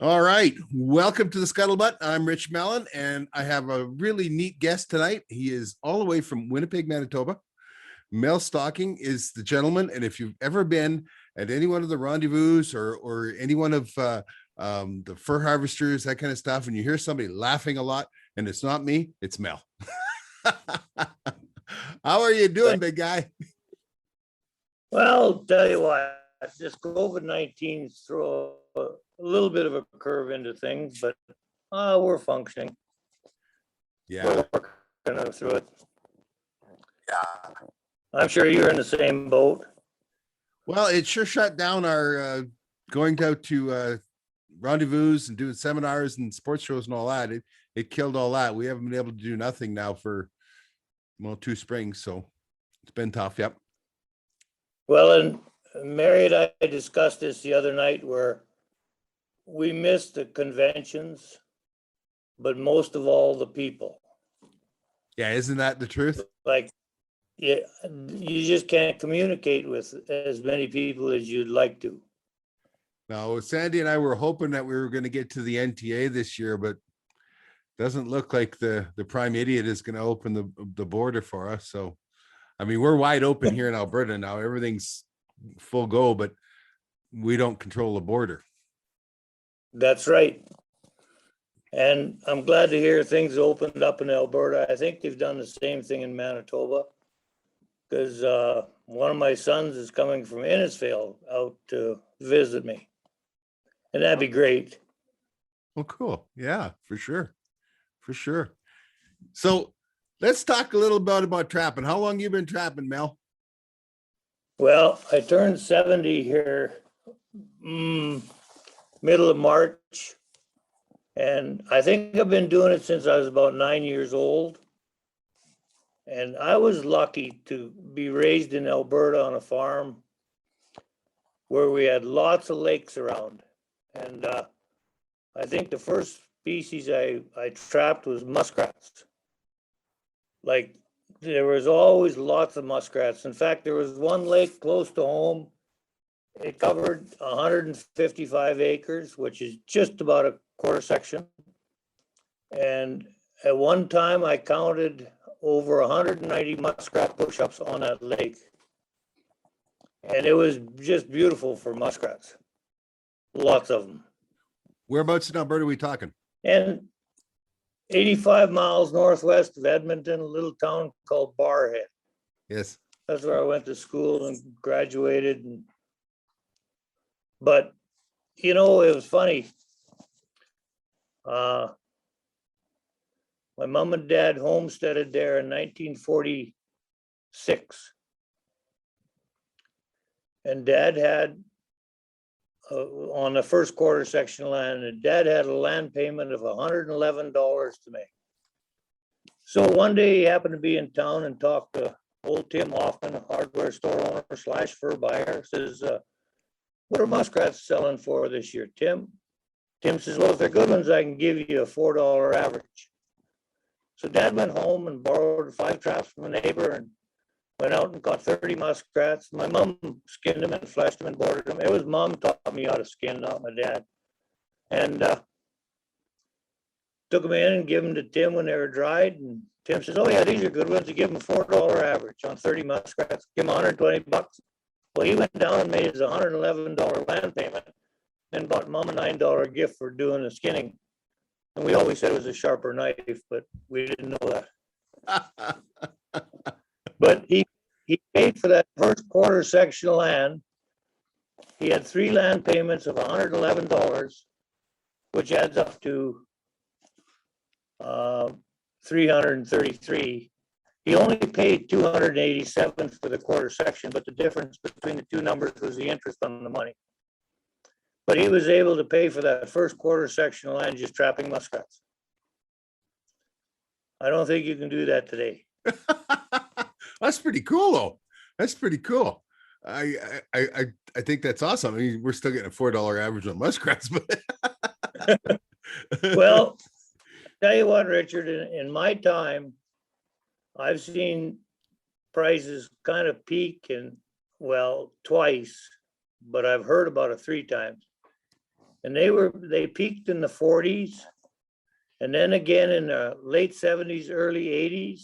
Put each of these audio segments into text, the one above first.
All right. Welcome to the Scuttlebutt. I'm Rich Mellon, and I have a really neat guest tonight. He is all the way from Winnipeg, Manitoba. Mel Stocking is the gentleman. And if you've ever been at any one of the rendezvous or any one of the fur harvesters, that kind of stuff, and you hear somebody laughing a lot, and it's not me, it's Mel. How are you doing, big guy? Well, tell you what, this COVID-19 throw a little bit of a curve into things, but we're functioning. Yeah. We're working through it. Yeah. I'm sure you're in the same boat. Well, it sure shut down our going out to rendezvous and doing seminars and sports shows and all that. It killed all that. We haven't been able to do nothing now for, 2 springs. So it's been tough. Yep. Well, and Mary and I discussed this the other night where we missed the conventions, but most of all the people. Yeah, isn't that the truth? Like, yeah, you just can't communicate with as many people as you'd like to. No, Sandy and I were hoping that we were going to get to the NTA this year, but doesn't look like the prime idiot is going to open the border for us. So, I mean, we're wide open here in Alberta now. Everything's full go, but we don't control the border. That's right. And I'm glad to hear things opened up in Alberta. I think they've done the same thing in Manitoba, because one of my sons is coming from Innisfail out to visit me. And that'd be great. Oh, cool. Yeah, for sure. For sure. So let's talk a little bit about trapping. How long you been trapping, Mel? Well, I turned 70 here middle of March. And I think I've been doing it since I was about 9 years old. And I was lucky to be raised in Alberta on a farm where we had lots of lakes around. And I think the first species I trapped was muskrats. Like, there was always lots of muskrats. In fact, there was one lake close to home. It covered 155 acres, which is just about a quarter section. And at one time I counted over 190 muskrat push-ups on that lake. And it was just beautiful for muskrats. Lots of them. Whereabouts in Alberta are we talking? And 85 miles northwest of Edmonton, a little town called Barrhead. Yes. That's where I went to school and graduated. But, it was funny. My mom and dad homesteaded there in 1946. And dad had, on the first quarter section of land, and dad had a land payment of $111 to make. So one day he happened to be in town and talked to old Tim Hoffman, a hardware store owner / fur buyer, says, what are muskrats selling for this year, Tim? Tim says, well, if they're good ones, I can give you a $4 average. So dad went home and borrowed 5 traps from a neighbor and went out and caught 30 muskrats. My mom skinned them and fleshed them and boarded them. It was mom taught me how to skin, not my dad. And took them in and gave them to Tim when they were dried. And Tim says, oh yeah, these are good ones. You give them a $4 average on 30 muskrats. Give them $120. Well, he went down and made his $111 land payment and bought mom a $9 gift for doing the skinning. And we always said it was a sharper knife, but we didn't know that. But he paid for that first quarter section of land. He had 3 land payments of $111, which adds up to $333. He only paid $287 for the quarter section, but the difference between the two numbers was the interest on the money. But he was able to pay for that first quarter section of land just trapping muskrats. I don't think you can do that today. That's pretty cool, though. That's pretty cool. I think that's awesome. I mean, we're still getting a $4 average on muskrats, but well, tell you what, Richard, in my time, I've seen prices kind of peak and, well, twice, but I've heard about it 3 times. And they peaked in the 40s, and then again in the late 70s, early 80s,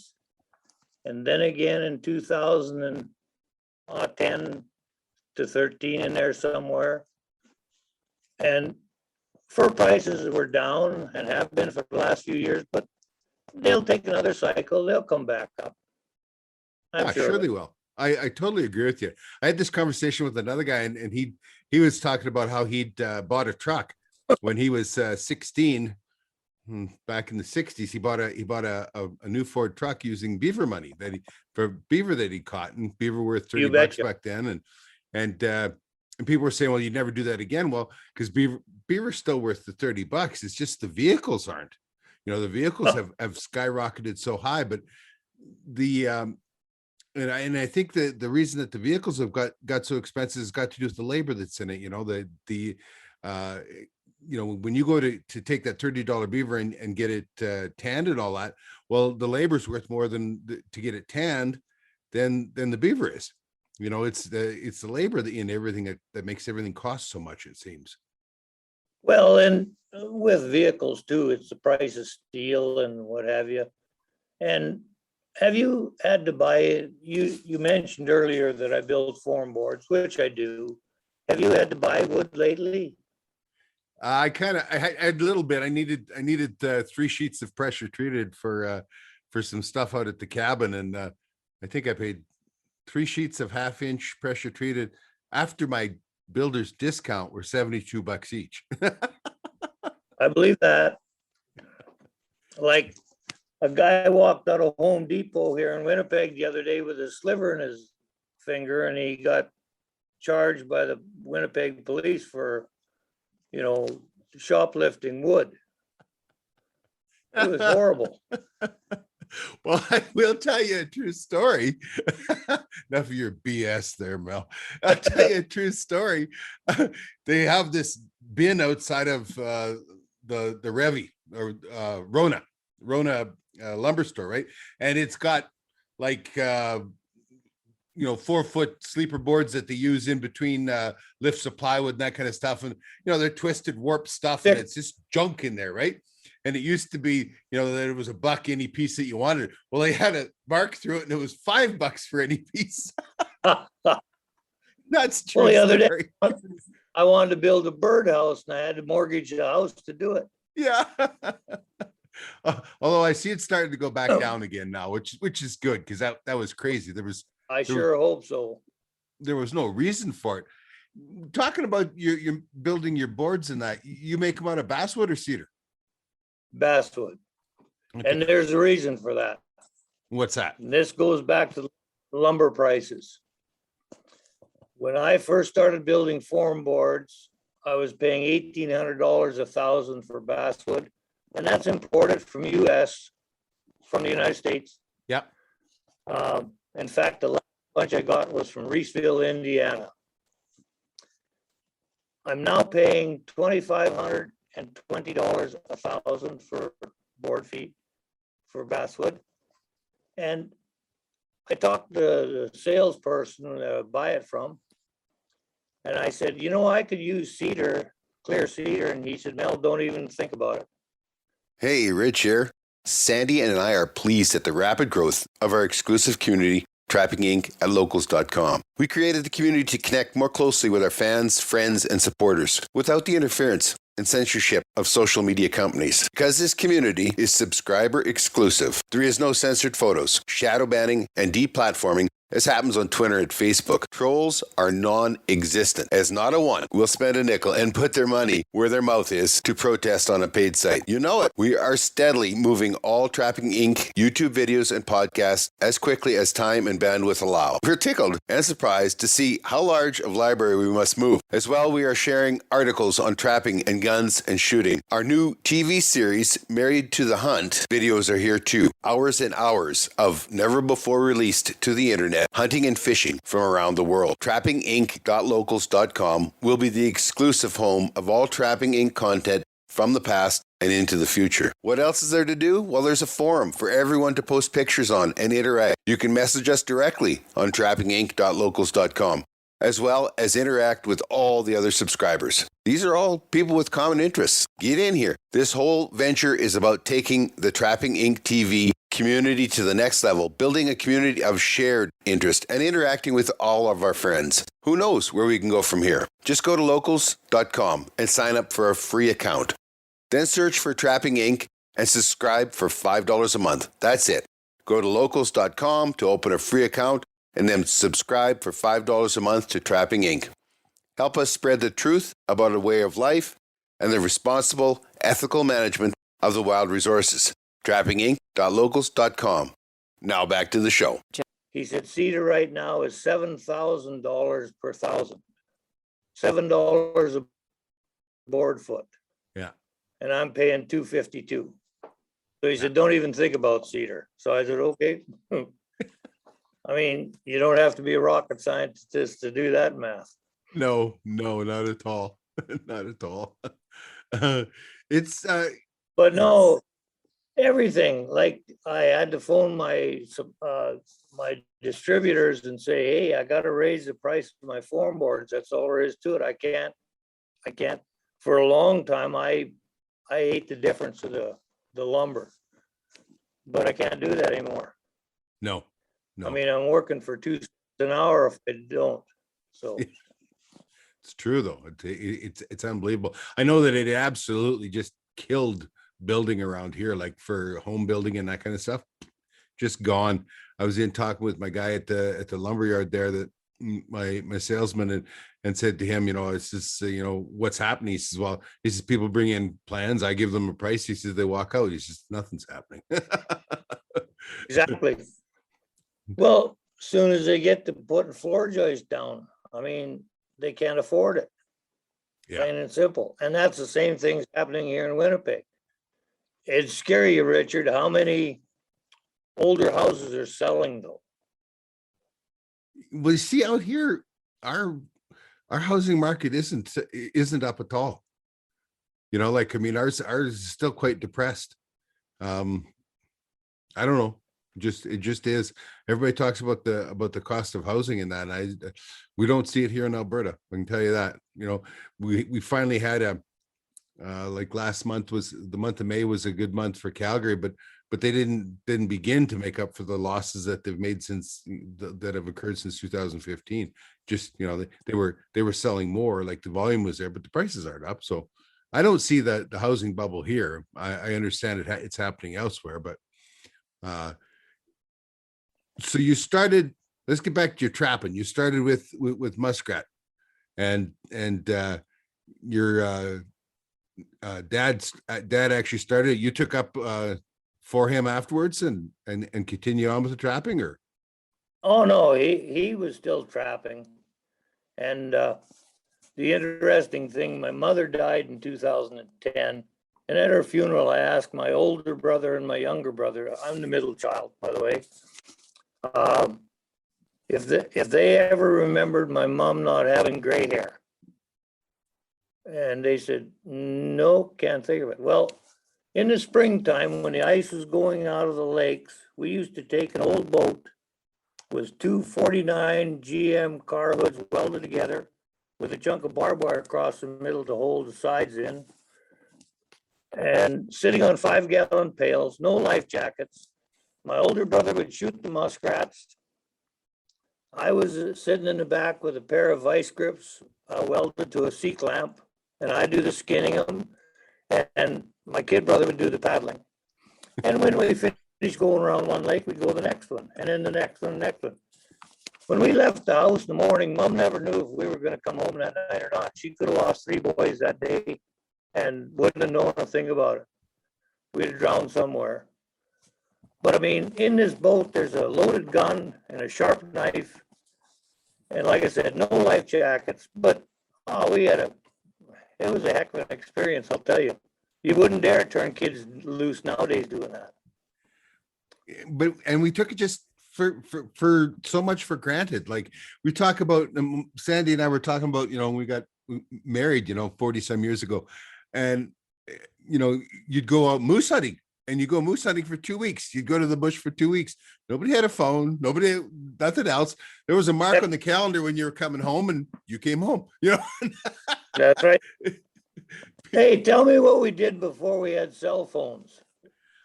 and then again in 2010 to 13 in there somewhere. And fur prices were down and have been for the last few years, but they'll take another cycle. They'll come back up. I'm sure they will. I totally agree with you. I had this conversation with another guy, and he was talking about how he'd bought a truck when he was 16 back in the 60s. He bought a new Ford truck using beaver money for beaver that he caught, and beaver worth $30 back then. And people were saying, well, you'd never do that again. Well, because beaver's still worth the $30. It's just the vehicles aren't. The vehicles have skyrocketed so high, but and I think that the reason that the vehicles have got so expensive has got to do with the labor that's in it. When you go to take that $30 beaver and get it tanned and all that, well, the labor's worth more to get it tanned than the beaver is. It's the labor in everything that makes everything cost so much, it seems. Well, and with vehicles too, it's the price of steel and what have you. And have you had to buy it? You mentioned earlier that I build form boards, which I do. Have you had to buy wood lately? I had a little bit. I needed 3 sheets of pressure treated for some stuff out at the cabin, and I think I paid 3 sheets of 1/2-inch pressure treated after my builder's discount were $72 each. I believe that. Like a guy walked out of Home Depot here in Winnipeg the other day with a sliver in his finger, and he got charged by the Winnipeg police for, shoplifting wood. It was horrible. Well, I will tell you a true story. Enough of your BS there, Mel. I'll tell you a true story. They have this bin outside of the Revy or Rona lumber store, right? And it's got like 4-foot sleeper boards that they use in between lifts of plywood and that kind of stuff, and they're twisted, warped stuff, and it's just junk in there, right? And it used to be, that it was $1 any piece that you wanted. Well, they had a mark through it, and it was $5 for any piece. That's true. Well, the other day, I wanted to build a birdhouse, and I had to mortgage a house to do it. Yeah. Although I see it starting to go back down again now, which is good, because that was crazy. I sure hope so. There was no reason for it. Talking about you're building your boards and that, you make them out of basswood or cedar? Basswood. Okay. And there's a reason for that. What's that? And this goes back to lumber prices. When I first started building form boards, I was paying $1,800 1,000 for basswood, and that's imported from the United States. Yep. In fact, the last bunch I got was from Reeseville, Indiana. I'm now paying $2,520 1,000 for board feet for basswood. And I talked to the salesperson I buy it from, and I said, I could use clear cedar. And he said, Mel, don't even think about it. Hey, Rich here. Sandy and I are pleased at the rapid growth of our exclusive community, Trapping Inc. at locals.com. We created the community to connect more closely with our fans, friends, and supporters without the interference and censorship of social media companies. Because this community is subscriber exclusive, there is no censored photos, shadow banning, and deplatforming as happens on Twitter and Facebook. Trolls are non-existent, as not a one will spend a nickel and put their money where their mouth is to protest on a paid site. You know it. We are steadily moving all Trapping Inc. YouTube videos and podcasts as quickly as time and bandwidth allow. We're tickled and surprised to see how large of library we must move. As well, we are sharing articles on trapping and guns and shooting. Our new TV series, Married to the Hunt, videos are here too. Hours and hours of never before released to the internet hunting and fishing from around the world. TrappingInc.locals.com will be the exclusive home of all Trapping Inc. content from the past and into the future. What else is there to do? Well, there's a forum for everyone to post pictures on and interact. You can message us directly on TrappingInc.locals.com. as well as interact with all the other subscribers. These are all people with common interests. Get in here. This whole venture is about taking the Trapping Inc. TV community to the next level, building a community of shared interest and interacting with all of our friends. Who knows where we can go from here? Just go to locals.com and sign up for a free account. Then search for Trapping Inc. and subscribe for $5 a month. That's it. Go to locals.com to open a free account and then subscribe for $5 a month to Trapping Inc. Help us spread the truth about a way of life and the responsible, ethical management of the wild resources. trappinginc.locals.com. Now back to the show. He said cedar right now is $7,000 per thousand. $7 a board foot. Yeah. And I'm paying $252. So he said, don't even think about cedar. So I said, okay. I mean, you don't have to be a rocket scientist to do that math. No, not at all. Not at all. It's But no, everything, like I had to phone my distributors and say, hey, I got to raise the price of my form boards. That's all there is to it. I can't, for a long time, I ate the difference of the lumber, but I can't do that anymore. no. I mean, I'm working for $2 an hour if I don't, so. It's true though. It's unbelievable. I know that it absolutely just killed building around here, like for home building and that kind of stuff. Just gone. I was in talking with my guy at the lumberyard there, that my salesman, and said to him, it's just what's happening. He says, well, he says people bring in plans, I give them a price. He says they walk out. He says nothing's happening. Exactly. Well, soon as they get to putting floor joists down, I mean, they can't afford it. Yeah. Plain and simple. And that's the same thing happening here in Winnipeg. It's scary, Richard, how many older houses are selling though. Well, you see out here, our housing market isn't up at all. Like, I mean, ours is still quite depressed. I don't know. It just is. Everybody talks about the cost of housing and that. And we don't see it here in Alberta. I can tell you that. We finally had like last month, was the month of May, was a good month for Calgary, but they didn't begin to make up for the losses that they've made since that have occurred since 2015. Just they were selling more, like the volume was there, but the prices aren't up. So I don't see the housing bubble here. I understand it's happening elsewhere, but so you started. Let's get back to your trapping. You started with Muskrat, and your dad actually started it. You took up for him afterwards and continue on with the trapping, or? Oh no, he was still trapping. And the interesting thing, my mother died in 2010, and at her funeral I asked my older brother and my younger brother, I'm the middle child, by the way, if they ever remembered my mom not having gray hair. And they said, no, can't think of it. Well, in the springtime, when the ice was going out of the lakes, we used to take an old boat with two 49 GM car hoods welded together with a chunk of barbed wire across the middle to hold the sides in, and sitting on 5-gallon pails, no life jackets. My older brother would shoot the muskrats. I was sitting in the back with a pair of vice grips welded to a C-clamp, and I do the skinning of them, and my kid brother would do the paddling. And when we finished going around one lake, we'd go to the next one, and then the next one, the next one. When we left the house in the morning, Mom never knew if we were going to come home that night or not. She could have lost 3 boys that day and wouldn't have known a thing about it. We'd have drowned somewhere. But I mean, in this boat, there's a loaded gun and a sharp knife. And like I said, no life jackets, but it was a heck of an experience, I'll tell you. You wouldn't dare turn kids loose nowadays doing that. And we took it just for so much for granted. Like we talk about, Sandy and I were talking about, we got married, 40 some years ago, and you'd go out moose hunting and you go moose hunting for 2 weeks. You'd go to the bush for 2 weeks. Nobody had a phone, nobody, nothing else. There was a mark on the calendar when you were coming home and you came home, you know? That's right. Hey, tell me what we did before we had cell phones.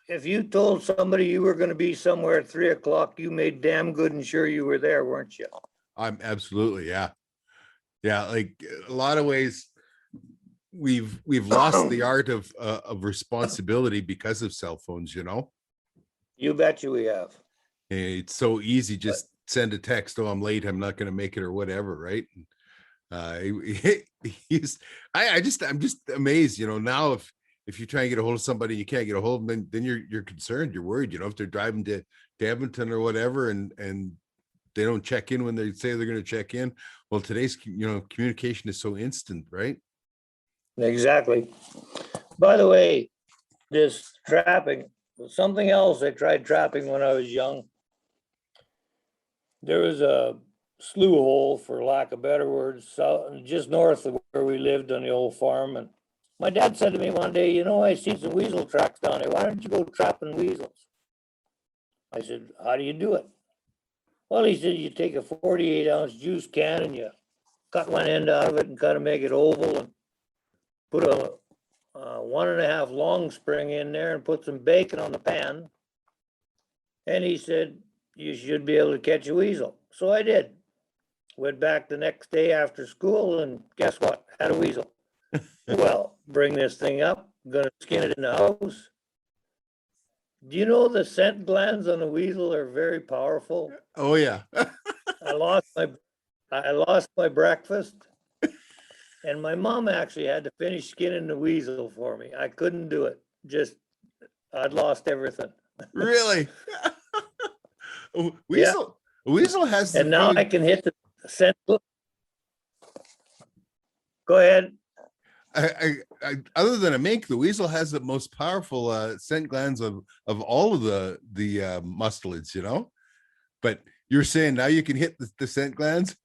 If you told somebody you were gonna be somewhere at 3 o'clock, you made damn good and sure you were there, weren't you? I'm absolutely, yeah. Yeah, like a lot of ways we've lost the art of responsibility because of cell phones, you know? You bet you we have. It's so easy, just send a text, oh, I'm late, I'm not gonna make it or whatever, right? He's I'm just amazed, you know, now if you try and get a hold of somebody, you can't get a hold of them, then you're concerned, you're worried, you know, if they're driving to Edmonton or whatever, and they don't check in when they say they're going to check in. Well, today's, you know, communication is so instant, right? Exactly. By the way, this trapping, something else I tried trapping when I was young. There was a slough hole, for lack of better words, just north of where we lived on the old farm. And my dad said to me one day, you know, I see some weasel tracks down there. Why don't you go trapping weasels? I said, how do you do it? Well, he said, you take a 48-ounce juice can and you cut one end out of it and kind of make it oval and put a 1.5 long spring in there and put some bacon on the pan. And he said, you should be able to catch a weasel. So I did. Went back the next day after school and guess what? Had a weasel. Well, bring this thing up, gonna skin it in the house. Do you know the scent glands on a weasel are very powerful? Oh yeah. I lost my breakfast, and my mom actually had to finish skinning the weasel for me. I couldn't do it. I'd lost everything. Really? Yeah. Weasel has And now I probably, can hit the scent. Go ahead. I other than a mink, the weasel has the most powerful scent glands of all of the mustelids, you know. But you're saying now you can hit the scent glands?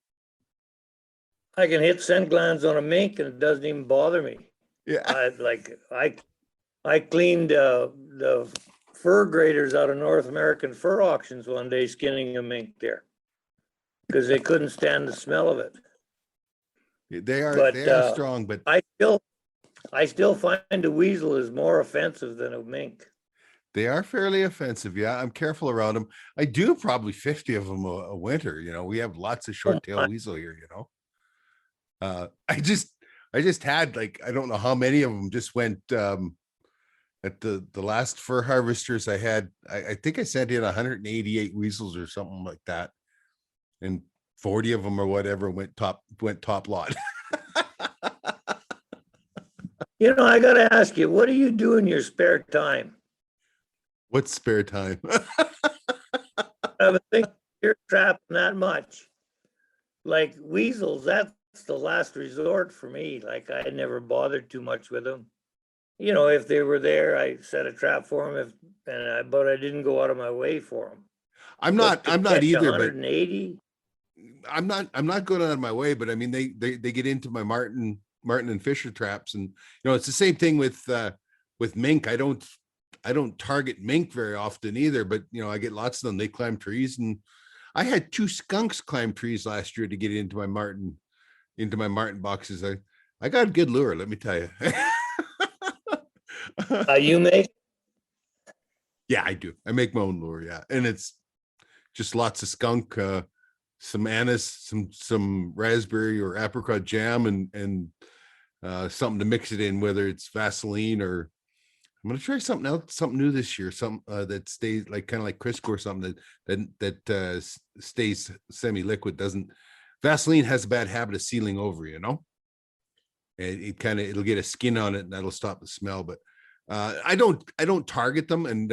I can hit scent glands on a mink and it doesn't even bother me. Yeah. I cleaned the fur graders out of North American fur auctions one day, skinning a mink there because they couldn't stand the smell of it. They are But, strong, but I still find a weasel is more offensive than a mink. they are fairly offensive. Yeah, I'm careful around them. I do probably 50 of them a winter. You know, we have lots of short-tailed weasel here, you know. I just had, like, I don't know how many of them just went at the last fur harvesters I had. I think I sent in 188 weasels or something like that, and 40 of them or whatever went top lot. You know, I gotta ask you, what do you do in your spare time? What's spare time? I would think you're trapping that much. Like weasels, that's the last resort for me. Like I never bothered too much with them. You know, if they were there, I set a trap for them. But I didn't go out of my way for them. I'm not either, but 180. I'm not going out of my way, but I mean, they get into my Martin and Fisher traps, and you know, it's the same thing with mink. I don't target mink very often either, but you know, I get lots of them. They climb trees, and I had 2 skunks climb trees last year to get into my Martin boxes. I got a good lure, let me tell you. You make? Yeah, I do. I make my own lure, yeah, and it's just lots of skunk, some anise, some raspberry or apricot jam, and something to mix it in, whether it's Vaseline or I'm gonna try something else, something new this year, some that stays like kind of like Crisco or something that stays semi-liquid. Doesn't Vaseline has a bad habit of sealing over, you know. It'll get a skin on it and that'll stop the smell. But I don't target them, and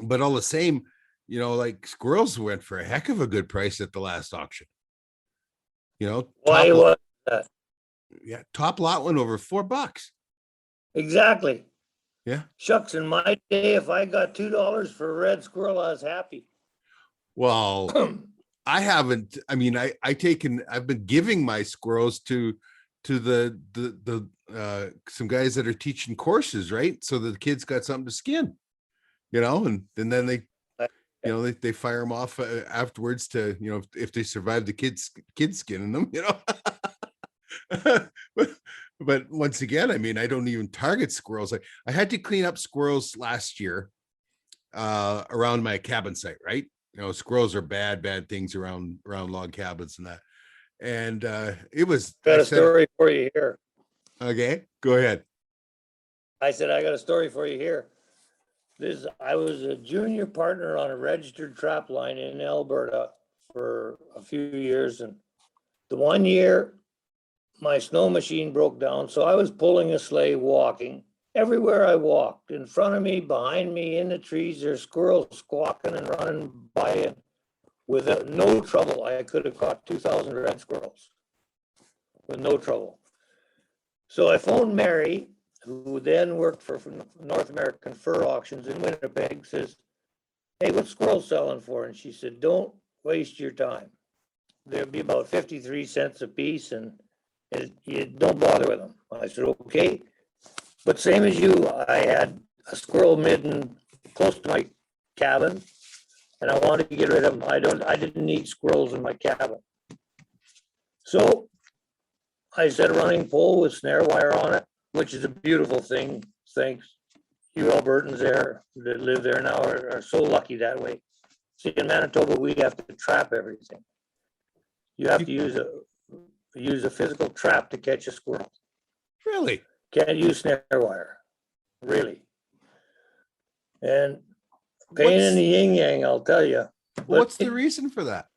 but all the same, you know, like squirrels went for a heck of a good price at the last auction. You know, Why was that? Yeah, top lot went over $4. Exactly. Yeah. Shucks, in my day, if I got $2 for a red squirrel, I was happy. Well, I haven't. I mean, I've been giving my squirrels to to some guys that are teaching courses, right? So the kids got something to skin, and then they, they fire them off afterwards to, if they survive the kids skinning them, but once again, I mean, I don't even target squirrels. I had to clean up squirrels last year around my cabin site, right? Squirrels are bad things around log cabins and that. And it was Got a story for you here. Okay, go ahead. I said, I got a story for you here. I was a junior partner on a registered trap line in Alberta for a few years. And the one year my snow machine broke down. So I was pulling a sleigh, walking. Everywhere I walked, in front of me, behind me, in the trees, there's squirrels squawking and running by it. With no trouble, I could have caught 2,000 red squirrels with no trouble. So I phoned Mary, who then worked for North American Fur Auctions in Winnipeg, says, hey, what's squirrels selling for? And she said, don't waste your time. There'll be about 53 cents a piece, and you don't bother with them. I said, okay. But same as you, I had a squirrel midden close to my cabin, and I wanted to get rid of them. I didn't need squirrels in my cabin. So I set a running pole with snare wire on it, which is a beautiful thing. Thanks. You Albertans there that live there now are so lucky that way. See, in Manitoba, we have to trap everything. You have to use a physical trap to catch a squirrel. Really? Can't use snare wire, really. And pain in the yin yang, I'll tell you. What's the reason for that?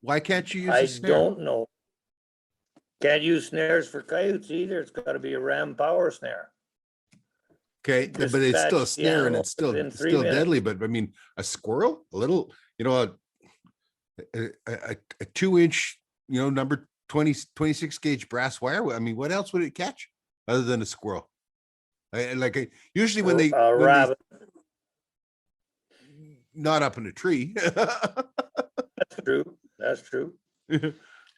Why can't you use I a snare? don't know. Can't use snares for coyotes either. It's got to be a ram power snare. Okay, but it's still a snare and it's still deadly. But I mean, a squirrel, a little, a 2-inch, number 26 gauge brass wire. I mean, what else would it catch other than a squirrel? Usually when they rabbit. Not up in a tree. That's true. That's true. Okay.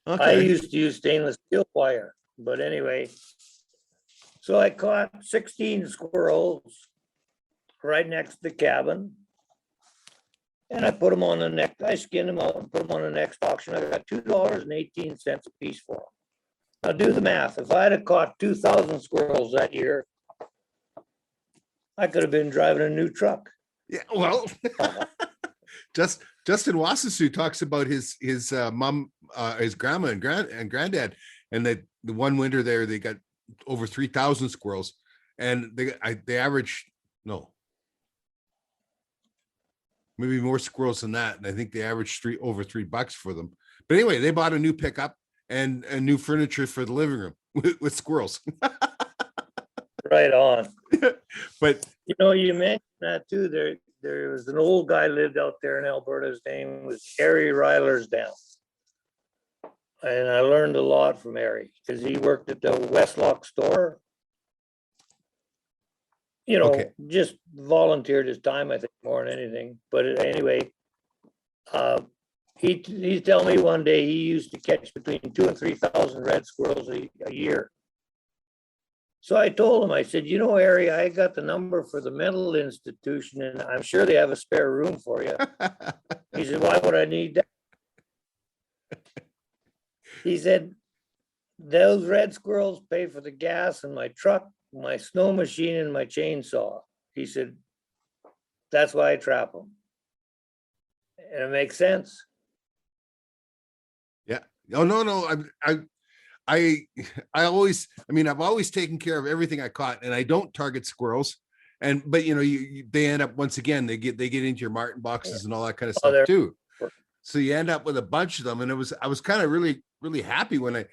I used to use stainless steel wire, but anyway. So I caught 16 squirrels right next to the cabin. And I put them on the next, I skinned them out and put them on the next auction. I got $2.18 a piece for them. Now do the math. If I'd have caught 2,000 squirrels that year, I could have been driving a new truck. Yeah, well, Justin Wassesoo talks about his mom, his grandma and granddad, and that the one winter there they got over 3,000 squirrels, and they averaged maybe more squirrels than that, and I think they averaged over $3 for them. But anyway, they bought a new pickup and a new furniture for the living room with squirrels. Right on. But you mentioned that too. There was an old guy lived out there in Alberta. His name was Harry Rylersdown. And I learned a lot from Harry because he worked at the Westlock store. Okay. Just volunteered his time, I think, more than anything. But anyway, he told me one day he used to catch between 2,000 and 3,000 red squirrels a year. So I told him, I said, Harry, I got the number for the mental institution and I'm sure they have a spare room for you. He said, why would I need that? He said, those red squirrels pay for the gas in my truck, my snow machine, and my chainsaw. He said, that's why I trap them. And it makes sense. Yeah. Oh, no. I've always taken care of everything I caught, and I don't target squirrels. But they end up, once again, they get into your martin boxes and all that kind of stuff too. So you end up with a bunch of them. And I was kind of really, really happy when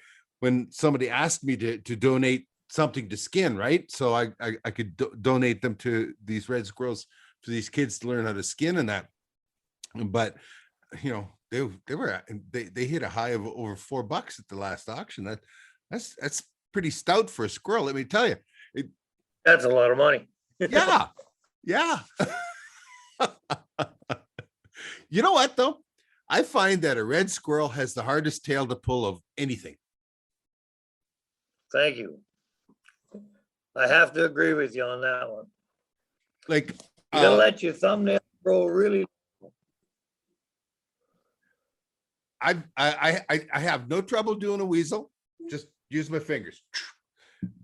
somebody asked me to donate something to skin, right? So I could donate them to these red squirrels for these kids to learn how to skin and that. But they hit a high of over $4 at the last auction. That's pretty stout for a squirrel, let me tell you. That's a lot of money. Yeah. You know what though? I find that a red squirrel has the hardest tail to pull of anything. Thank you. I have to agree with you on that one. Like, You gotta let your thumbnail grow really. I have no trouble doing a weasel. Just use my fingers.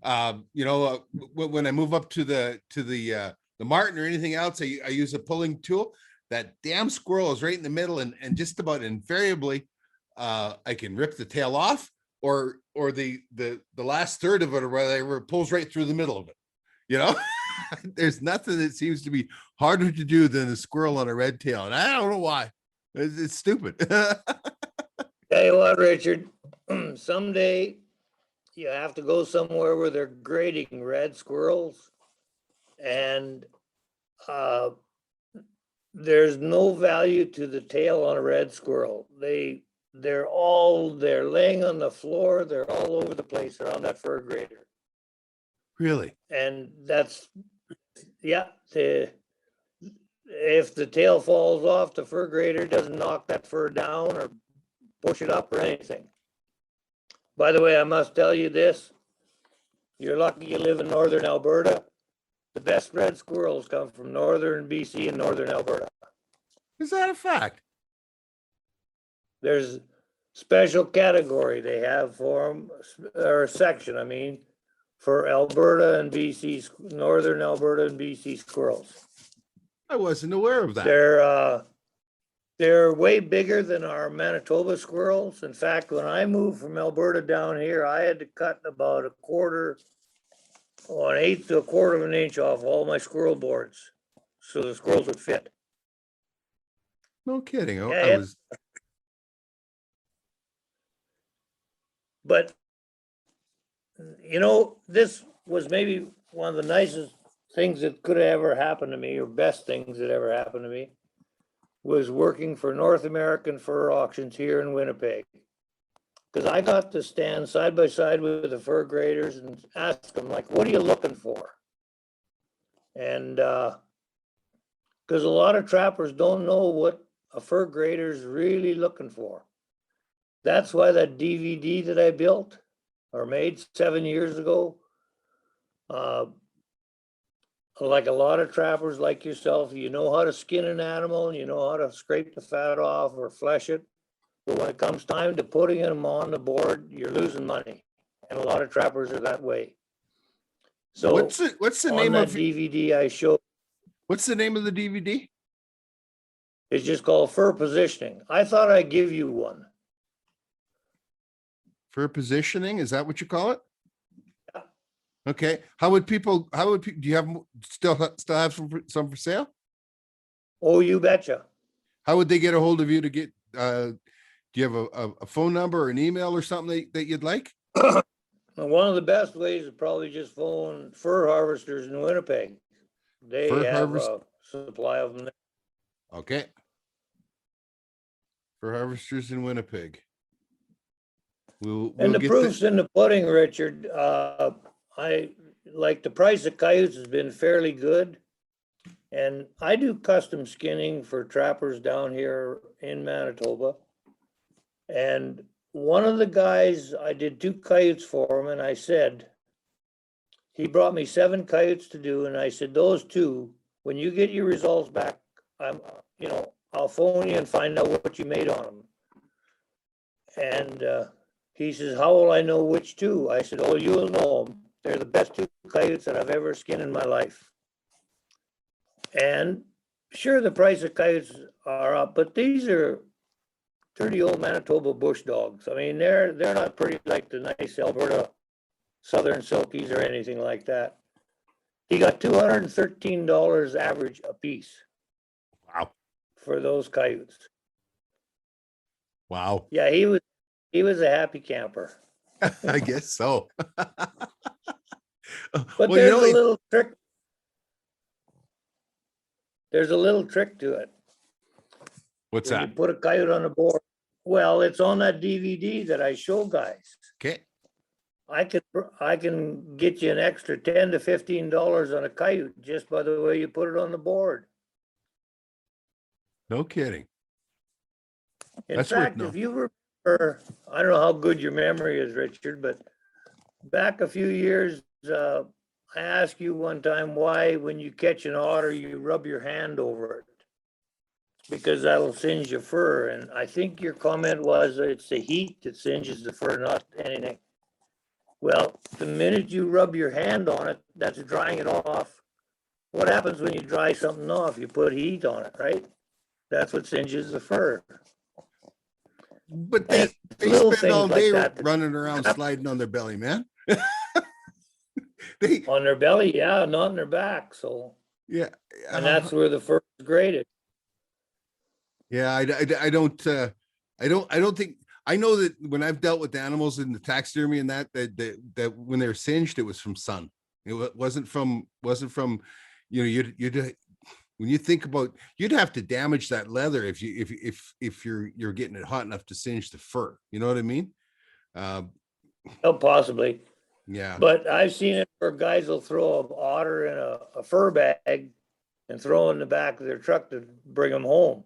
When I move up to the martin or anything else, I use a pulling tool. That damn squirrel is right in the middle, and just about invariably, I can rip the tail off, or the last third of it, or whatever, it pulls right through the middle of it. You know, there's nothing that seems to be harder to do than a squirrel on a red tail, and I don't know why. It's stupid. Tell you what, Richard, someday you have to go somewhere where they're grading red squirrels, and there's no value to the tail on a red squirrel. They're laying on the floor, they're all over the place, they're on that fur grader. Really? And that's, yeah, if the tail falls off, the fur grader doesn't knock that fur down or push it up or anything. By the way, I must tell you this, you're lucky you live in northern Alberta. The best red squirrels come from northern BC and northern Alberta. Is that a fact? There's special category they have for them, or section, I mean, for Alberta and BC, northern Alberta and BC squirrels. I wasn't aware of that. They're way bigger than our Manitoba squirrels. In fact, when I moved from Alberta down here, I had to cut about an eighth to a quarter of an inch off all my squirrel boards so the squirrels would fit. No kidding. Yeah, But, this was maybe one of the nicest things that could have ever happened to me, or best things that ever happened to me, was working for North American Fur Auctions here in Winnipeg. Because I got to stand side by side with the fur graders and ask them, like, what are you looking for? And because a lot of trappers don't know what a fur grader is really looking for. That's why that DVD that I built or made 7 years ago, like a lot of trappers like yourself, you know how to skin an animal and you know how to scrape the fat off or flesh it. But when it comes time to putting them on the board, you're losing money. And a lot of trappers are that way. So what's the name of DVD I showed? What's the name of the DVD? It's just called Fur Positioning. I thought I'd give you one. Fur positioning, is that what you call it? Yeah. Okay. Do you have still have some for sale? Oh, you betcha. How would they get a hold of you to get, do you have a phone number or an email or something that you'd like? One of the best ways is probably just phone Fur Harvesters in Winnipeg. They have a supply of them. Okay. Fur Harvesters in Winnipeg. And the proof's in the pudding, Richard. I like the price of coyotes has been fairly good. And I do custom skinning for trappers down here in Manitoba. And one of the guys, I did 2 coyotes for him, and I said, he brought me 7 coyotes to do, and I said, those 2, when you get your results back, I'll phone you and find out what you made on them. And he says, how will I know which 2? I said, oh, you'll know them. They're the best 2 coyotes that I've ever skinned in my life. And sure, the price of coyotes are up, but these are 30-old Manitoba bush dogs. I mean, they're not pretty like the nice Alberta Southern Silkies or anything like that. He got $213 average a piece. Wow. For those coyotes. Wow. Yeah, he was a happy camper. I guess so. But well, there's a little trick. There's a little trick to it. What's when that? You put a coyote on the board. Well, it's on that DVD that I show guys. Okay. I can get you an extra $10 to $15 on a coyote just by the way you put it on the board. No kidding. In fact, if you remember, I don't know how good your memory is, Richard, but back a few years, I asked you one time why, when you catch an otter, you rub your hand over it. Because that'll singe your fur. And I think your comment was that it's the heat that singes the fur, not anything. Well, the minute you rub your hand on it, that's drying it off. What happens when you dry something off? You put heat on it, right? That's what singes the fur. But And they little spend all things like day that running around sliding on their belly, man. They on their belly, yeah, not on their back. So, yeah. and that's where the fur is graded. Yeah, I don't think I know that when I've dealt with animals in the taxidermy and that when they're singed, it was from sun. It wasn't from you know, you'd when you think about, you'd have to damage that leather if you're getting it hot enough to singe the fur. You know what I mean? Oh, possibly. Yeah. But I've seen it where guys will throw an otter in a fur bag and throw it in the back of their truck to bring them home.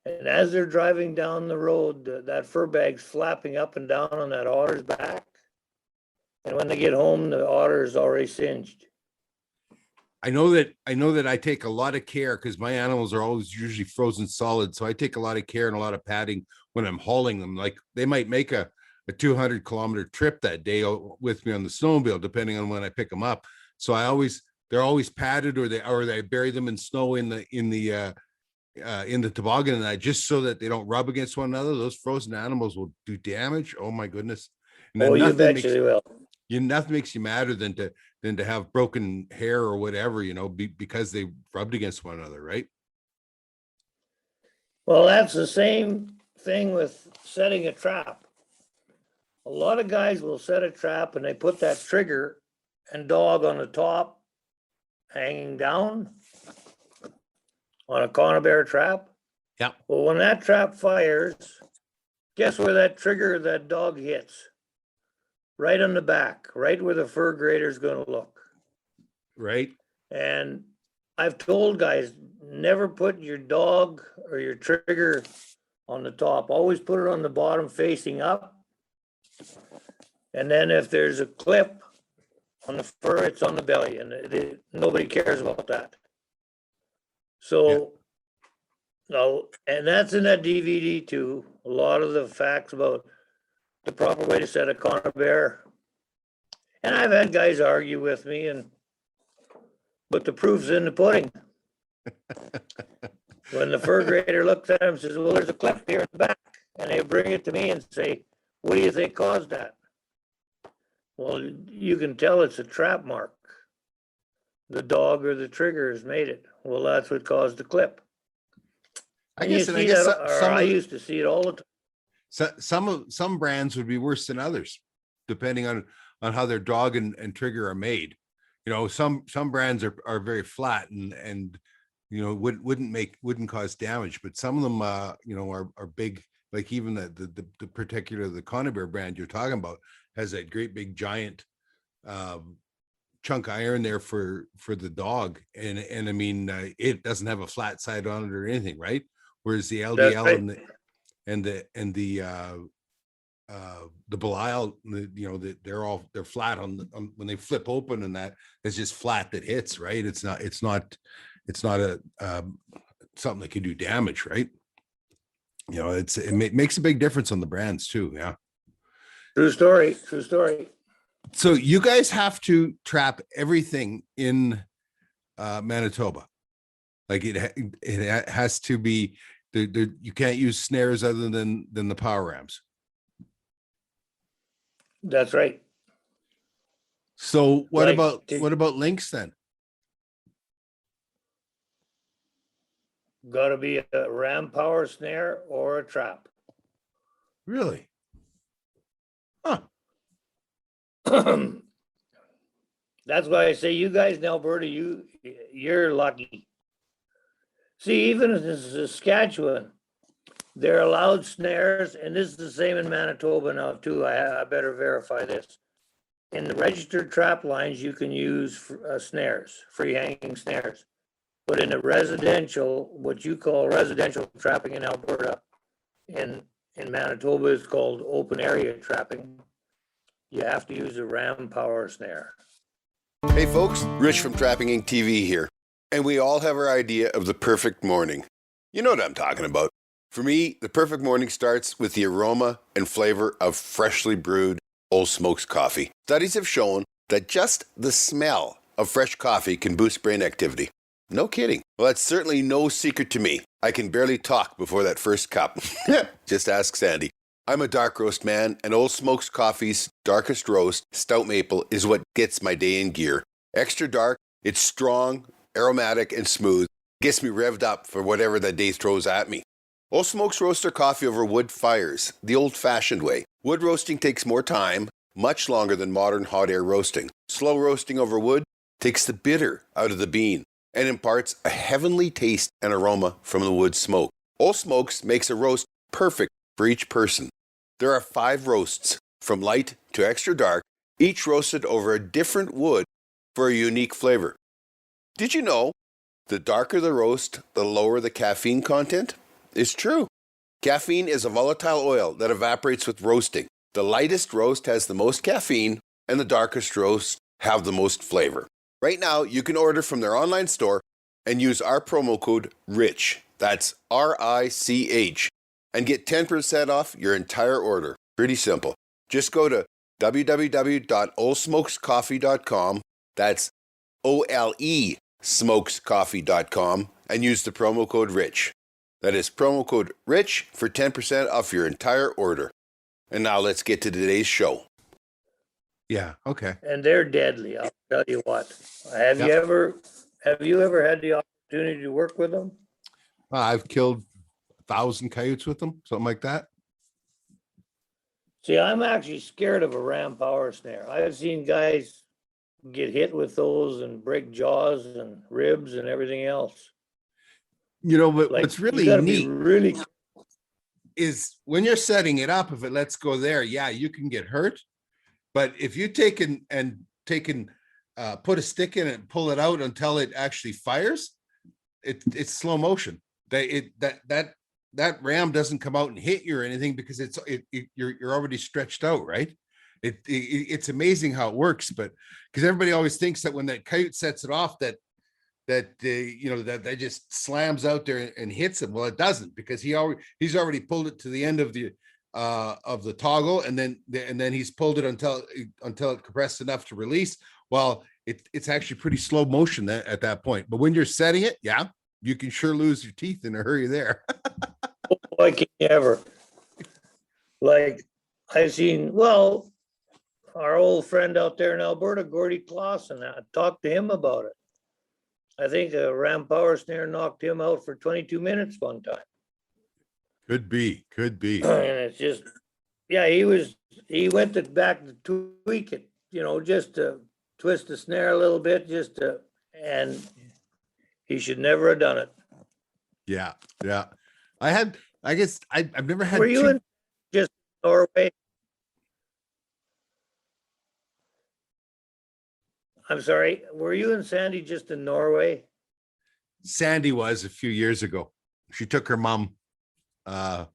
And as they're driving down the road, that fur bag's flapping up and down on that otter's back. And when they get home, the otter is already singed. I know that I take a lot of care because my animals are always usually frozen solid. So I take a lot of care and a lot of padding when I'm hauling them. Like they might make a 200-kilometer trip that day with me on the snowmobile, depending on when I pick them up. So they're always padded, or they bury them in snow in the toboggan, and I just so that they don't rub against one another. Those frozen animals will do damage. Oh my goodness. And then Oh, you bet you will. nothing makes you madder than to have broken hair or whatever, you know, because they rubbed against one another, right? Well, that's the same thing with setting a trap. A lot of guys will set a trap and they put that trigger and dog on the top, hanging down on a conibear trap. Yeah. Well, when that trap fires, guess where that trigger, that dog hits? Right on the back, right where the fur grader is going to look. Right. And I've told guys, never put your dog or your trigger on the top. Always put it on the bottom facing up. And then if there's a clip on the fur, it's on the belly, and nobody cares about that. So, no, and that's in that DVD too. A lot of the facts about the proper way to set a conibear. And I've had guys argue with me, but the proof's in the pudding. When the fur grader looks at him and says, well, there's a clip here in the back, and they bring it to me and say, what do you think caused that? Well, you can tell it's a trap mark. The dog or the trigger has made it. Well, that's what caused the clip. I And you guess, and I see guess that, or some I of, used to see it all the time. some brands would be worse than others, depending on how their dog and trigger are made. You know, some brands are very flat and you know wouldn't cause damage, but some of them you know are big. Like even the particular the Conibear brand you're talking about has that great big giant chunk of iron there for the dog, and I mean it doesn't have a flat side on it or anything, right? Whereas the LDL right. and the Belial, you know, they're flat on when they flip open, and that is just flat that hits, right? It's not a something that can do damage, right? You know, it makes a big difference on the brands too. Yeah. True story. True story. So you guys have to trap everything in Manitoba. Like it has to be you can't use snares other than the power rams. That's right. So what Like, about links then? got to be a ram power snare or a trap. Really? Huh. That's why I say you guys in Alberta, you're lucky. See, even in Saskatchewan, they're allowed snares, and this is the same in Manitoba now too. I better verify this. In the registered trap lines, you can use snares, free hanging snares. But in a residential, what you call residential trapping in Alberta, in Manitoba is called open area trapping. you have to use a ram power snare. Hey folks, Rich from Trapping Inc. TV here. And we all have our idea of the perfect morning. You know what I'm talking about. For me, the perfect morning starts with the aroma and flavor of freshly brewed Old Smokes coffee. Studies have shown that just the smell of fresh coffee can boost brain activity. No kidding. Well, that's certainly no secret to me. I can barely talk before that first cup. Just ask Sandy. I'm a dark roast man, and Old Smokes Coffee's darkest roast, Stout Maple, is what gets my day in gear. Extra dark, it's strong, aromatic, and smooth. Gets me revved up for whatever the day throws at me. Old Smokes roast their coffee over wood fires, the old-fashioned way. Wood roasting takes more time, much longer than modern hot air roasting. Slow roasting over wood takes the bitter out of the bean and imparts a heavenly taste and aroma from the wood smoke. Old Smokes makes a roast perfect for each person. There are 5 roasts, from light to extra dark, each roasted over a different wood for a unique flavor. Did you know the darker the roast, the lower the caffeine content? It's true. Caffeine is a volatile oil that evaporates with roasting. The lightest roast has the most caffeine, and the darkest roasts have the most flavor. Right now, you can order from their online store and use our promo code RICH. That's RICH. And get 10% off your entire order. Pretty simple. Just go to www.oldsmokescoffee.com. That's OLE smokescoffee.com and use the promo code RICH. That is promo code RICH for 10% off your entire order. And now let's get to today's show. Yeah. Okay. And they're deadly, I'll tell you what. Have Yep. you ever had the opportunity to work with them? I've killed 1,000 coyotes with them, something like that. See, I'm actually scared of a ram power snare. I've seen guys get hit with those and break jaws and ribs and everything else. You know, but Like, what's you really gotta be neat really, is when you're setting it up, if it lets go there, yeah, you can get hurt. But if you take put a stick in it and pull it out until it actually fires, it's slow motion. That ram doesn't come out and hit you or anything because you're already stretched out, right? It's amazing how it works, but because everybody always thinks that when that coyote sets it off, that just slams out there and hits him. Well, it doesn't, because he's already pulled it to the end of the toggle, and then he's pulled it until it compressed enough to release. Well, it's actually pretty slow motion at that point. But when you're setting it, yeah, you can sure lose your teeth in a hurry there. why can't you ever? Like, I've seen, well, our old friend out there in Alberta, Gordy Clausen, I talked to him about it. I think a ram power snare knocked him out for 22 minutes one time. Could be. And it's just, yeah, he went back to tweak it, just to twist the snare a little bit, and he should never have done it. Yeah. I've never had. Were you in just Norway? I'm sorry, were you and Sandy just in Norway? Sandy was a few years ago. She took her mom to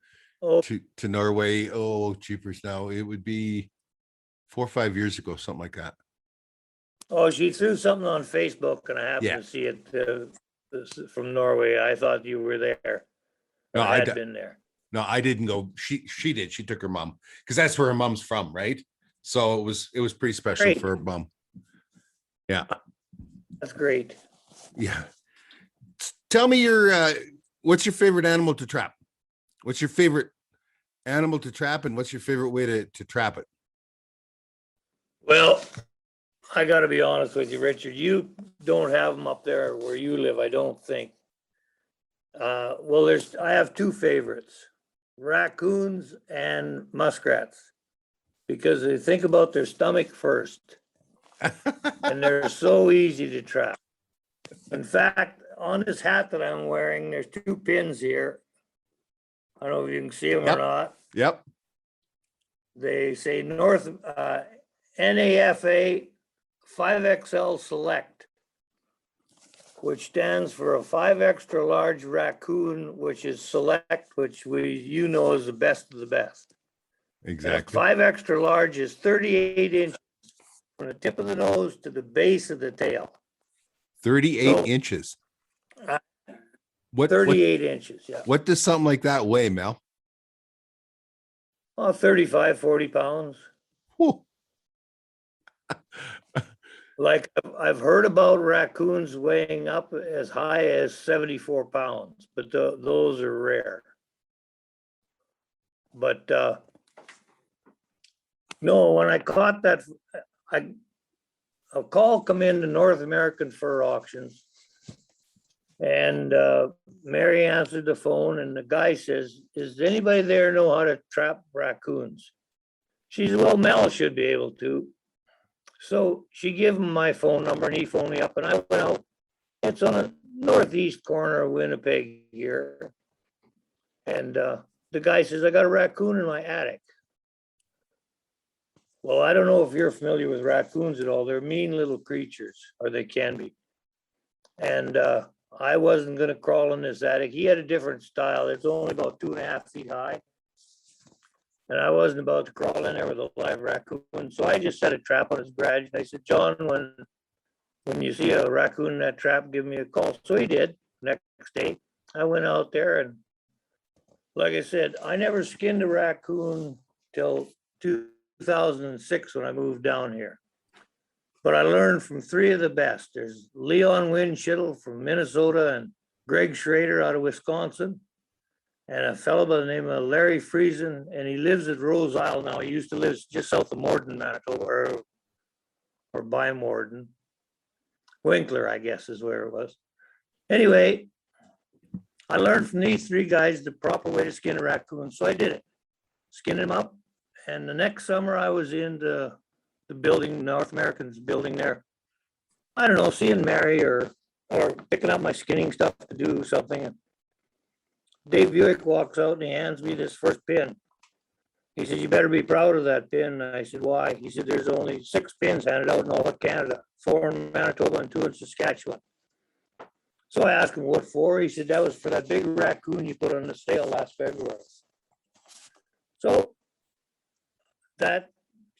Norway. Oh, cheapers now. It would be 4 or 5 years ago, something like that. Oh, she threw something on Facebook and I happened to see it from Norway. I thought you were there. No, I had been there. No, I didn't go. She did. She took her mom because that's where her mom's from, right? So it was pretty special Great. for her mom. Yeah. That's great. Yeah. Tell me what's your favorite animal to trap? What's your favorite animal to trap, and what's your favorite way to trap it? Well, I got to be honest with you, Richard. You don't have them up there where you live, I don't think. Well, I have 2 favorites, raccoons and muskrats, because they think about their stomach first, and they're so easy to trap. In fact, on this hat that I'm wearing, there's 2 pins here. I don't know if you can see them or not. Yep. They say NAFA 5XL Select, which stands for a 5 extra large raccoon, which is select, which is the best of the best. And a Exactly. 5 extra large is 38 inches from the tip of the nose to the base of the tail. 38 So, inches. uh, What 38 inches, yeah. what does something like that weigh, Mel? Oh, 35, 40 pounds. Whew. Like I've heard about raccoons weighing up as high as 74 pounds, but those are rare. But no, when I caught that, a call come in to North American Fur Auctions, and Mary answered the phone, and the guy says, "Does anybody there know how to trap raccoons?" She said, "Well, Mel should be able to." So she gave him my phone number, and he phoned me up, and I went out. It's on the northeast corner of Winnipeg here. And the guy says, "I got a raccoon in my attic." Well, I don't know if you're familiar with raccoons at all. They're mean little creatures, or they can be. And I wasn't going to crawl in this attic. He had a different style. It's only about 2.5 feet high. And I wasn't about to crawl in there with a live raccoon. So I just set a trap on his garage. And I said, "John, when you see a raccoon in that trap, give me a call." So he did. Next day, I went out there, and like I said, I never skinned a raccoon till 2006 when I moved down here. But I learned from 3 of the best. There's Leon Winschittle from Minnesota and Greg Schrader out of Wisconsin, and a fellow by the name of Larry Friesen, and he lives at Rose Isle now. He used to live just south of Morden, Manitoba, or by Morden. Winkler, I guess, is where it was. Anyway, I learned from these 3 guys the proper way to skin a raccoon, so I did it. Skinned him up, and the next summer I was in the building, North American's building there. I don't know, seeing Mary or picking up my skinning stuff to do something. And Dave Buick walks out and he hands me this first pin. He said, "You better be proud of that pin." I said, "Why?" He said, "There's only 6 pins handed out in all of Canada, 4 in Manitoba and 2 in Saskatchewan." So I asked him what for. He said, "That was for that big raccoon you put on the sale last February." So that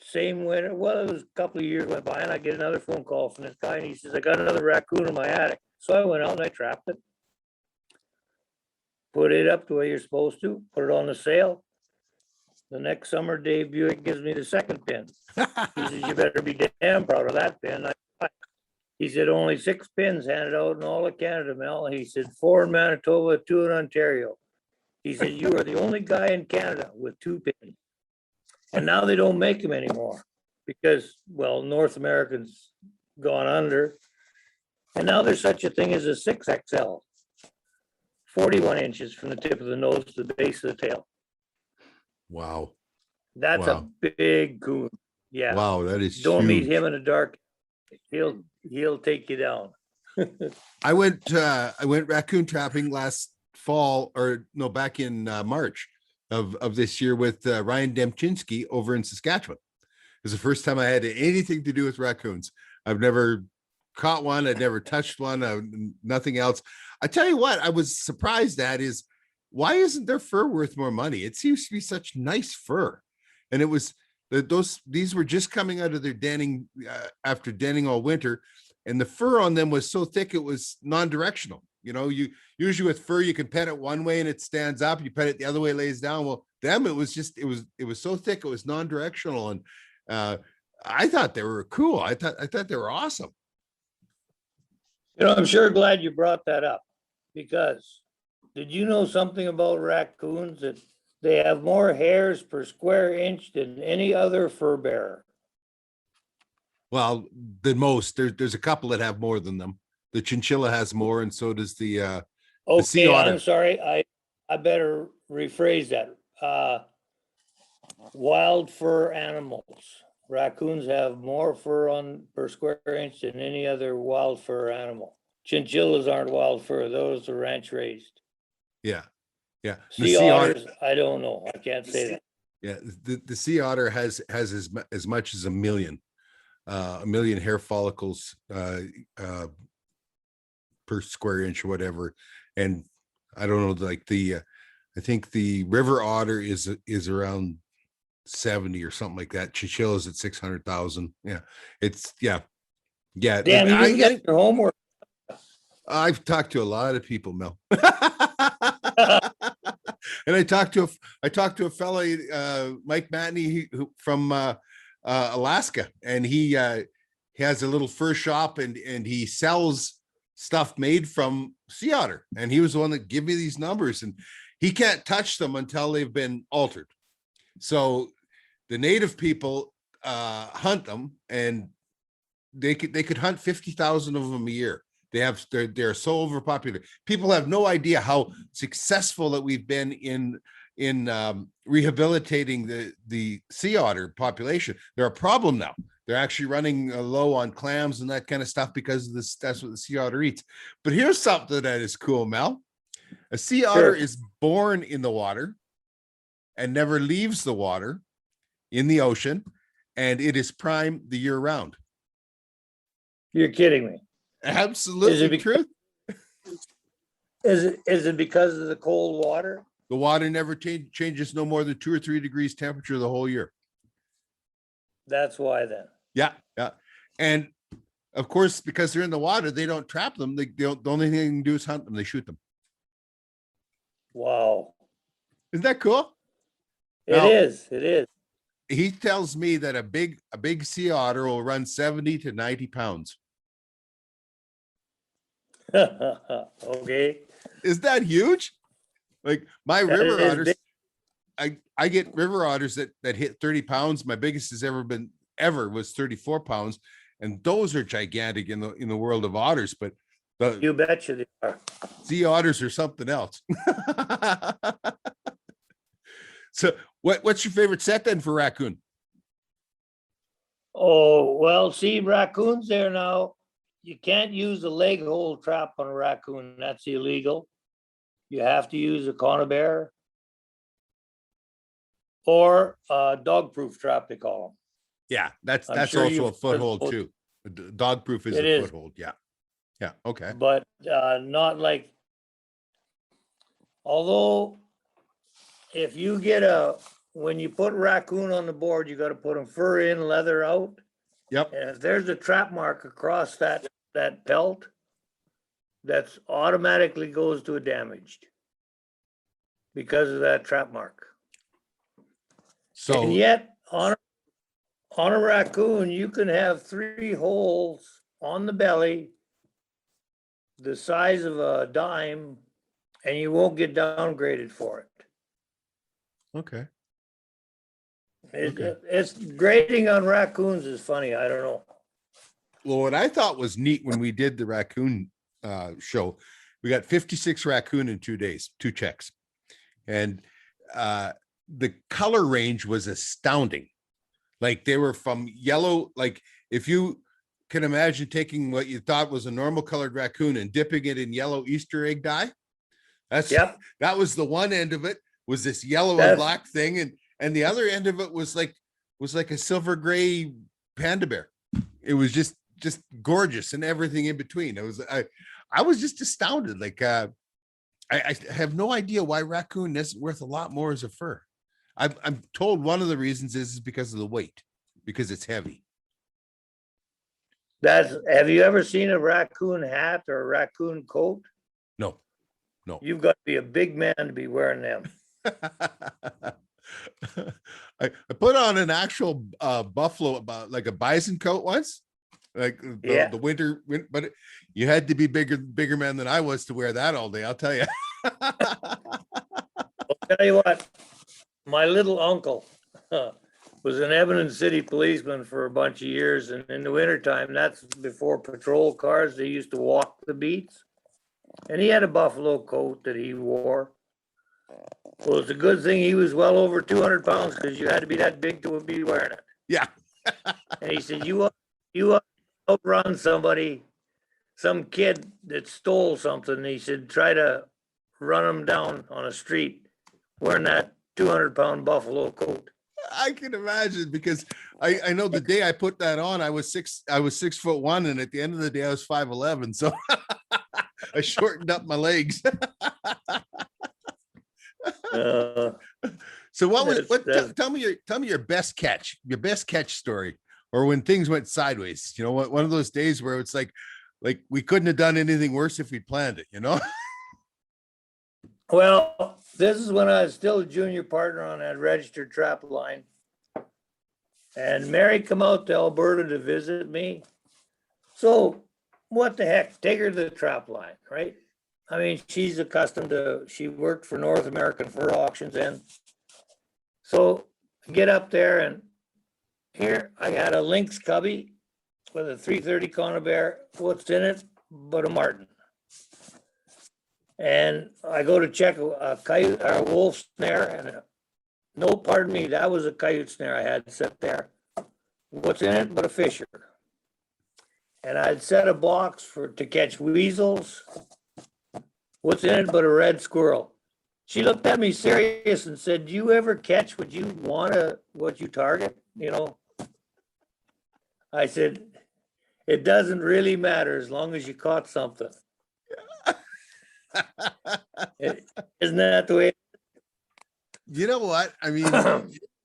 same winter, well, it was a couple of years went by, and I get another phone call from this guy, and he says, "I got another raccoon in my attic." So I went out and I trapped it, put it up the way you're supposed to, put it on the sale. The next summer, Dave Buick gives me the second pin. He says, "You better be damn proud of that pin." He said, "Only 6 pins handed out in all of Canada, Mel." He said, 4 in Manitoba, 2 in Ontario. He said, "You are the only guy in Canada with 2 pins." And now they don't make them anymore because, well, North American's gone under. And now there's such a thing as a 6XL, 41 inches from the tip of the nose to the base of the tail. Wow. That's Wow. a big coon. Yeah. Wow, that is Don't meet huge. him in the dark. He'll take you down. I went raccoon trapping last fall, or no, back in March of this year with Ryan Demchinsky over in Saskatchewan. It was the first time I had anything to do with raccoons. I've never caught one. I'd never touched one. Nothing else. I tell you what, I was surprised at is, why isn't their fur worth more money? It seems to be such nice fur. And it was these were just coming out of their denning after denning all winter, and the fur on them was so thick it was non-directional. You know, you usually with fur you can pet it one way and it stands up. You pet it the other way, it lays down. Well, them it was so thick it was non-directional, and I thought they were cool. I thought they were awesome. You know, I'm sure glad you brought that up, because did you know something about raccoons, that they have more hairs per square inch than any other fur bearer? Well, than most. There's a couple that have more than them. The chinchilla has more, and so does the sea Okay, otter. I'm sorry. I better rephrase that. Wild fur animals. Raccoons have more fur on per square inch than any other wild fur animal. Chinchillas aren't wild fur; those are ranch raised. Yeah, yeah. The Sea sea otter, otters, I don't know. I can't say that. yeah. The sea otter has as much as a million hair follicles per square inch or whatever. And I don't know, like I think the river otter is around 70 or something like that. Chinchillas at 600,000. Yeah, it's yeah. Dan, you get your homework. I've talked to a lot of people, Mel. And I talked to a fellow, Mike Matney, from Alaska, and he has a little fur shop, and he sells stuff made from sea otter. And he was the one that gave me these numbers, and he can't touch them until they've been altered. So the native people hunt them, and they could hunt 50,000 of them a year. They're so overpopulated. People have no idea how successful that we've been in rehabilitating the sea otter population. They're a problem now. They're actually running low on clams and that kind of stuff because of this. That's what the sea otter eats. But here's something that is cool, Mel. A sea otter is born in the water and never leaves the water in the ocean, and it is prime the year round. You're kidding me. Absolutely true. Is it because of the cold water? The water never changes no more than 2 or 3 degrees temperature the whole year. That's why then. Yeah. And of course, because they're in the water, they don't trap them. The only thing they can do is hunt them. They shoot them. Wow. Isn't that cool? It is. He tells me that a big sea otter will run 70 to 90 pounds. Okay. Is that huge? Like my river otters, I get river otters that hit 30 pounds. My biggest has ever was 34 pounds. And those are gigantic in the world of otters, but you betcha they are. Sea otters are something else. So what's your favorite set then for raccoon? Oh, well, see, raccoons there now. You can't use a leg hold trap on a raccoon. That's illegal. You have to use a conibear or a dog-proof trap, they call them. Yeah, that's sure also a foothold too. Dog proof is a foothold. Yeah. Okay. But not like, although if you get when you put raccoon on the board, you got to put them fur in, leather out. Yep. And if there's a trap mark across that pelt, that's automatically goes to a damaged because of that trap mark. So and yet on a raccoon, you can have 3 holes on the belly the size of a dime, and you won't get downgraded for it. okay. It's grading on raccoons is funny. I don't know. Well, what I thought was neat when we did the raccoon show, we got 56 raccoon in 2 days, 2 checks. And the color range was astounding. Like they were from yellow, like if you can imagine taking what you thought was a normal colored raccoon and dipping it in yellow Easter egg dye. That was the one end of it, was this yellow and black thing. And the other end of it was like a silver gray panda bear. It was just gorgeous and everything in between. I was just astounded. Like I have no idea why raccoon isn't worth a lot more as a fur. I'm told one of the reasons is because of the weight, because it's heavy. Have you ever seen a raccoon hat or a raccoon coat? No. You've got to be a big man to be wearing them. I put on an actual buffalo, about like a bison coat once, like the winter, but you had to be bigger man than I was to wear that all day. I'll tell you. I'll tell you what, my little uncle was an Evanston City policeman for a bunch of years, and in the wintertime, that's before patrol cars, they used to walk the beats, and he had a buffalo coat that he wore. Well, it's a good thing he was well over 200 pounds, because you had to be that big to be wearing it. Yeah. And he said, you outrun somebody, some kid that stole something. He said, try to run him down on a street wearing that 200-pound buffalo coat. I can imagine, because I know the day I put that on, I was 6'1", and at the end of the day I was 5'11", so I shortened up my legs. So what was That's- tell me your best catch story, or when things went sideways. You know, one of those days where it's like we couldn't have done anything worse if we planned it. You know. Well, this is when I was still a junior partner on that registered trap line. And Mary come out to Alberta to visit me. So what the heck, take her to the trap line, right? I mean, she's accustomed to, she worked for North American Fur Auctions and so I get up there and here I got a lynx cubby with a 330 conibear. What's in it but a martin? And I go to check a coyote or a wolf snare and no, pardon me, that was a coyote snare I had set there. What's in it but a fisher? And I'd set a box to catch weasels. What's in it but a red squirrel? She looked at me serious and said, "Do you ever catch what you what you target? You know?" I said, "It doesn't really matter as long as you caught something." Isn't that the way? You know what? I mean,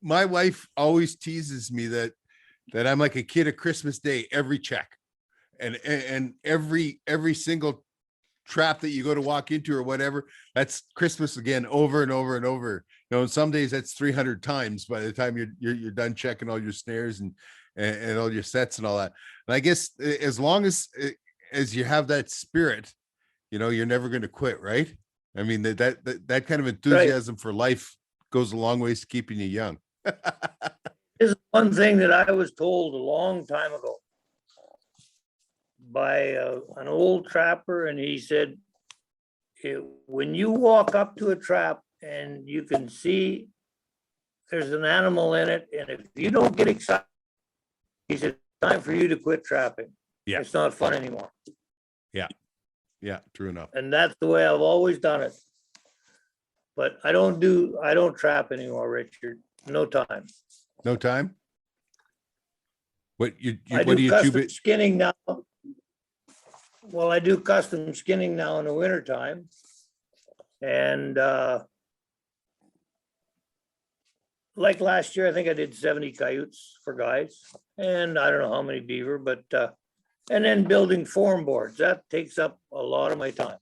my wife always teases me that I'm like a kid at Christmas Day, every check, and every single trap that you go to walk into or whatever, that's Christmas again, over and over and over. You know, and some days that's 300 times by the time you're done checking all your snares and all your sets and all that. And I guess as long as you have that spirit, you know, you're never going to quit, right? I mean, that kind of enthusiasm for life goes a long ways to keeping you young. This is one thing that I was told a long time ago by an old trapper, and he said, when you walk up to a trap and you can see there's an animal in it, and if you don't get excited, he said, it's time for you to quit trapping. Yeah. It's not fun anymore. Yeah, true enough. And that's the way I've always done it. But I don't trap anymore, Richard. No time. No time. What I what do do you custom tube it? skinning now. Well, I do custom skinning now in the wintertime. And like last year, I think I did 70 coyotes for guys. And I don't know how many beaver, but and then building form boards. That takes up a lot of my time.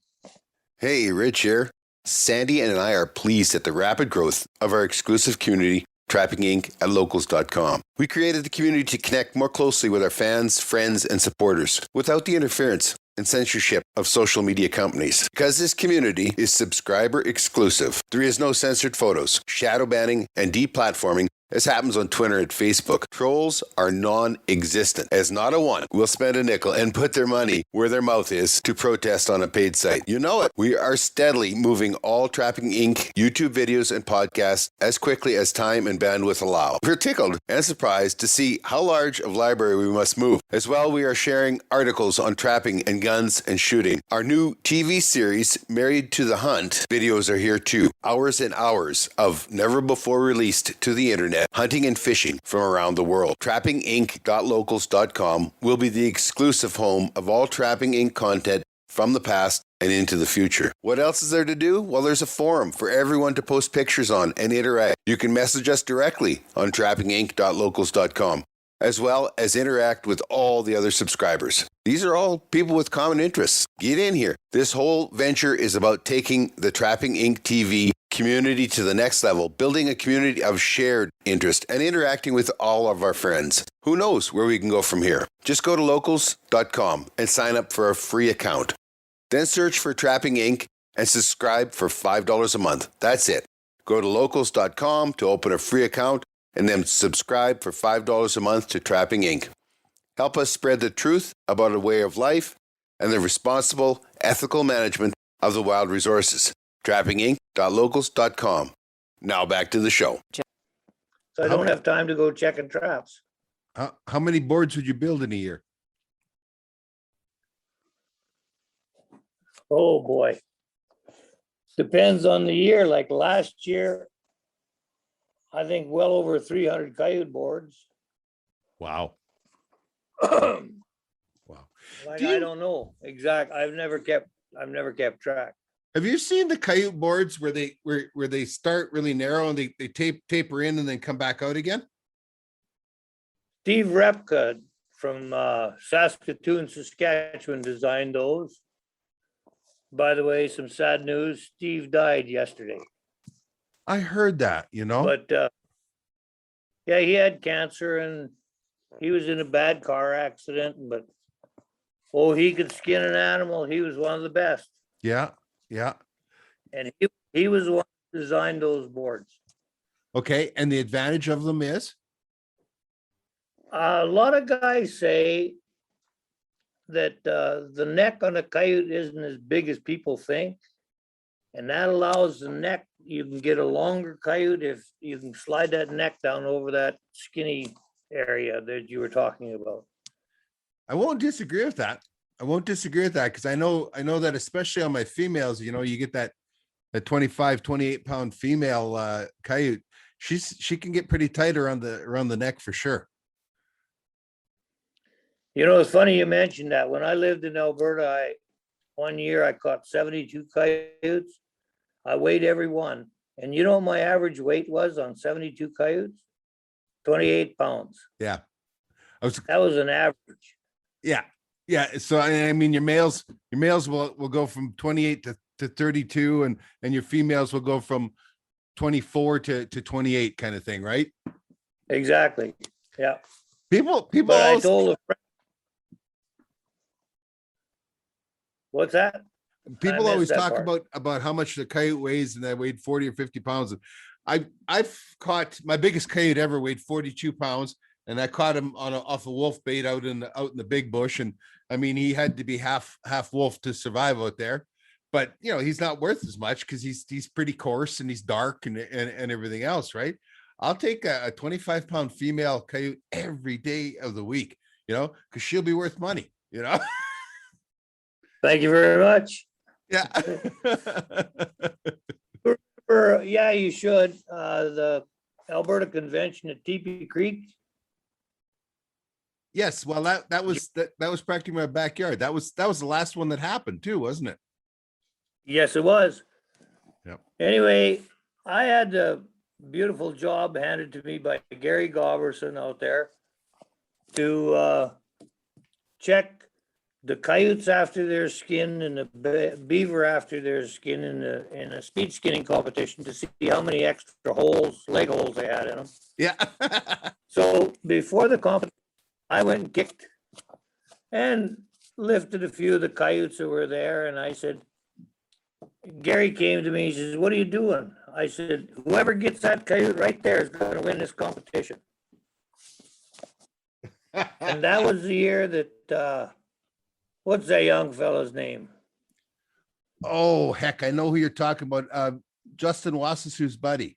Hey, Rich here. Sandy and I are pleased at the rapid growth of our exclusive community, Trapping Inc. at locals.com. We created the community to connect more closely with our fans, friends, and supporters without the interference and censorship of social media companies. Because this community is subscriber exclusive, there is no censored photos, shadow banning, and deplatforming as happens on Twitter and Facebook. Trolls are non-existent, as not a one will spend a nickel and put their money where their mouth is to protest on a paid site. You know it. We are steadily moving all Trapping Inc. YouTube videos and podcasts as quickly as time and bandwidth allow. We're tickled and surprised to see how large of library we must move. As well, we are sharing articles on trapping and guns and shooting. Our new TV series, Married to the Hunt, videos are here too. Hours and hours of never before released to the internet hunting and fishing from around the world. TrappingInc.locals.com will be the exclusive home of all Trapping Inc. content from the past and into the future. What else is there to do? Well, there's a forum for everyone to post pictures on and interact. You can message us directly on TrappingInc.locals.com, as well as interact with all the other subscribers. These are all people with common interests. Get in here. This whole venture is about taking the Trapping Inc. TV community to the next level, building a community of shared interest and interacting with all of our friends. Who knows where we can go from here? Just go to locals.com and sign up for a free account. Then search for Trapping Inc. and subscribe for $5 a month. That's it. Go to locals.com to open a free account and then subscribe for $5 a month to Trapping Inc. Help us spread the truth about a way of life and the responsible, ethical management of the wild resources. TrappingInc.locals.com. Now back to the show. So I don't have time to go checking traps. How many boards would you build in a year? Oh, boy. Depends on the year. Like last year, I think well over 300 coyote boards. Wow. Like, I don't know exact. I've never kept track. Have you seen the coyote boards where they start really narrow and they taper in and then come back out again? Steve Repka from Saskatoon, Saskatchewan designed those. By the way, some sad news, Steve died yesterday. I heard that, you know. But yeah, he had cancer and he was in a bad car accident, but oh, he could skin an animal. He was one of the best. Yeah, yeah. And he was the one who designed those boards. Okay, and the advantage of them is? A lot of guys say that the neck on a coyote isn't as big as people think. And that allows the neck, you can get a longer coyote if you can slide that neck down over that skinny area that you were talking about. I won't disagree with that. I won't disagree with that because I know that especially on my females, you know, you get that 25, 28 pound female coyote. She can get pretty tight around the neck for sure. You know, it's funny you mentioned that. When I lived in Alberta, one year I caught 72 coyotes. I weighed every one. And you know what my average weight was on 72 coyotes? 28 pounds. Yeah. That was an average. Yeah. Yeah. So I mean your males will go from 28 to 32 and your females will go from 24 to 28 kind of thing, right? Exactly. Yeah. People But always, I told a friend. What's that? people I always missed that talk part. about how much the coyote weighs, and I weighed 40 or 50 pounds. I've caught my biggest coyote ever weighed 42 pounds, and I caught him off a wolf bait out in the big bush. And I mean, he had to be half wolf to survive out there. But you know, he's not worth as much because he's pretty coarse and he's dark and everything else, right? I'll take a 25 pound female coyote every day of the week, you know, because she'll be worth money, you know. Thank you very much. Yeah. Yeah, you should. The Alberta Convention at Teepee Creek. Yes, well, that was practically my backyard. That was the last one that happened too, wasn't it? Yes, it was. Yep. Anyway, I had a beautiful job handed to me by Gary Goberson out there to check the coyotes after their skin and the beaver after their skin in a speed skinning competition to see how many extra leg holes they had in them. Yeah. So before the competition, I went and kicked and lifted a few of the coyotes that were there. And I said, Gary came to me, he says, "What are you doing?" I said, "Whoever gets that coyote right there is going to win this competition." And that was the year that, what's that young fella's name? Oh, heck, I know who you're talking about. Justin Wassasu's buddy.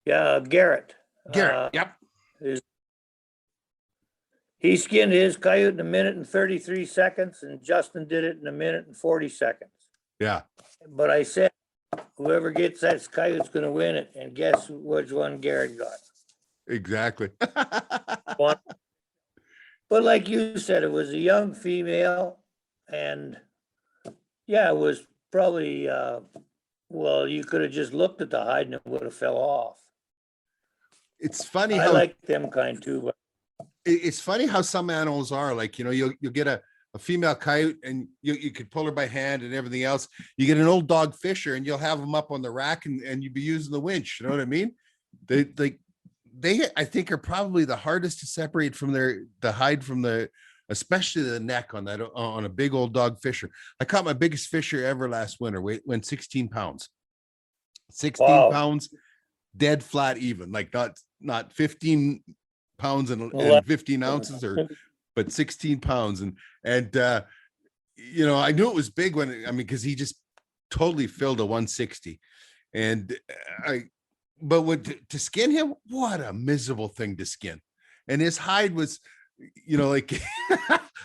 Yeah, Garrett. Garrett. Yep. He skinned his coyote in 1:33 seconds, and Justin did it in 1:40 seconds. Yeah. But I said, whoever gets that coyote's going to win it. And guess which one Garrett got? Exactly. One. But like you said, it was a young female, and yeah, it was probably, well, you could have just looked at the hide and it would have fell off. It's funny I how like them kind too, but it's funny how some animals are like, you know, you'll get a female coyote and you could pull her by hand and everything else. You get an old dog fisher and you'll have them up on the rack and you'd be using the winch. You know what I mean? They I think are probably the hardest to separate from the hide from especially the neck on a big old dog fisher. I caught my biggest fisher ever last winter. Went 16 pounds. 16 Wow. pounds, dead flat even, like not 15 pounds and 15 ounces but 16 pounds. And you know, I knew it was big because he just totally filled a 160. And but to skin him, what a miserable thing to skin. And his hide was, you know, like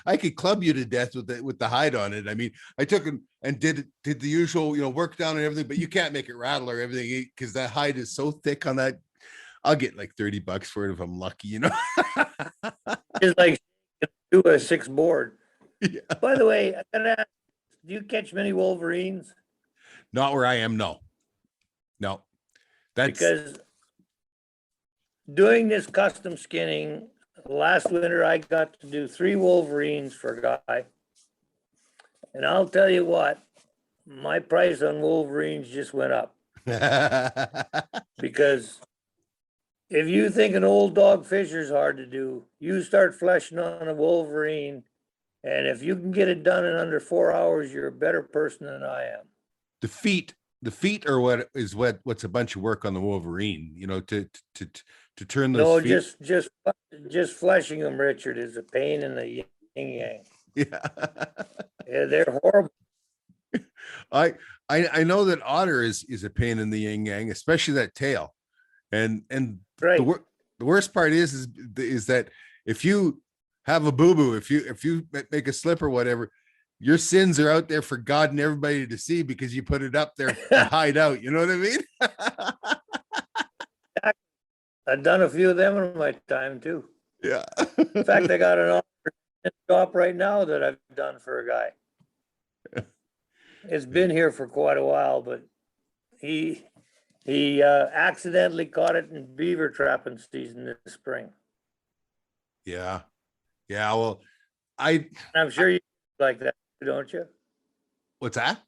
I could club you to death with the hide on it. I mean, I took him and did the usual, you know, work down and everything, but you can't make it rattle or everything because that hide is so thick on that. I'll get like $30 for it if I'm lucky, you know. it's like do a 6 board. Yeah. By the way, I gotta ask, do you catch many wolverines? Not where I am. No, no. That's Because doing this custom skinning, last winter I got to do 3 Wolverines for a guy. And I'll tell you what, my price on Wolverines just went up. Because if you think an old dog fisher's hard to do, you start fleshing on a Wolverine, and if you can get it done in under 4 hours, you're a better person than I am. the feet. The feet are what's a bunch of work on the Wolverine. You know, to turn those No, feet. just fleshing them, Richard, is a pain in the yin yang. Yeah. Yeah, they're horrible. I know that otter is a pain in the yin yang, especially that tail. And Right. the worst part is that if you have a boo-boo, if you make a slip or whatever, your sins are out there for God and everybody to see because you put it up there to hide out. You know what I mean? I've done a few of them in my time too. Yeah. In fact, I got an otter shop right now that I've done for a guy. It's been here for quite a while, but he accidentally caught it in beaver trapping season this spring. Yeah. Yeah. Well, I'm sure you like that, don't you? what's that?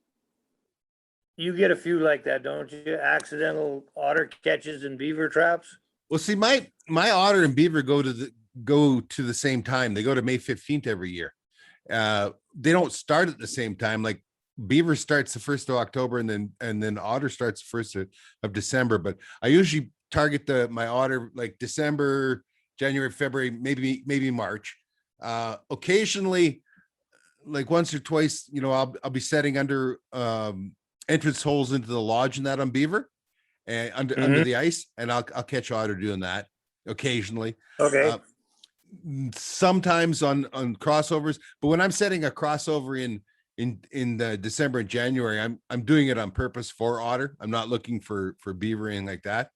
You get a few like that, don't you? Accidental otter catches in beaver traps. Well, see, my otter and beaver go to the same time. They go to May 15th every year. They don't start at the same time. Like beaver starts the 1st of October and then otter starts the 1st of December. But I usually target my otter like December, January, February, maybe March. Occasionally, like once or twice, you know, I'll be setting under entrance holes into the lodge and that on beaver and under the ice, and I'll catch otter doing that occasionally. Okay. Sometimes on crossovers, but when I'm setting a crossover in the December and January, I'm doing it on purpose for otter. I'm not looking for beaver or anything like that.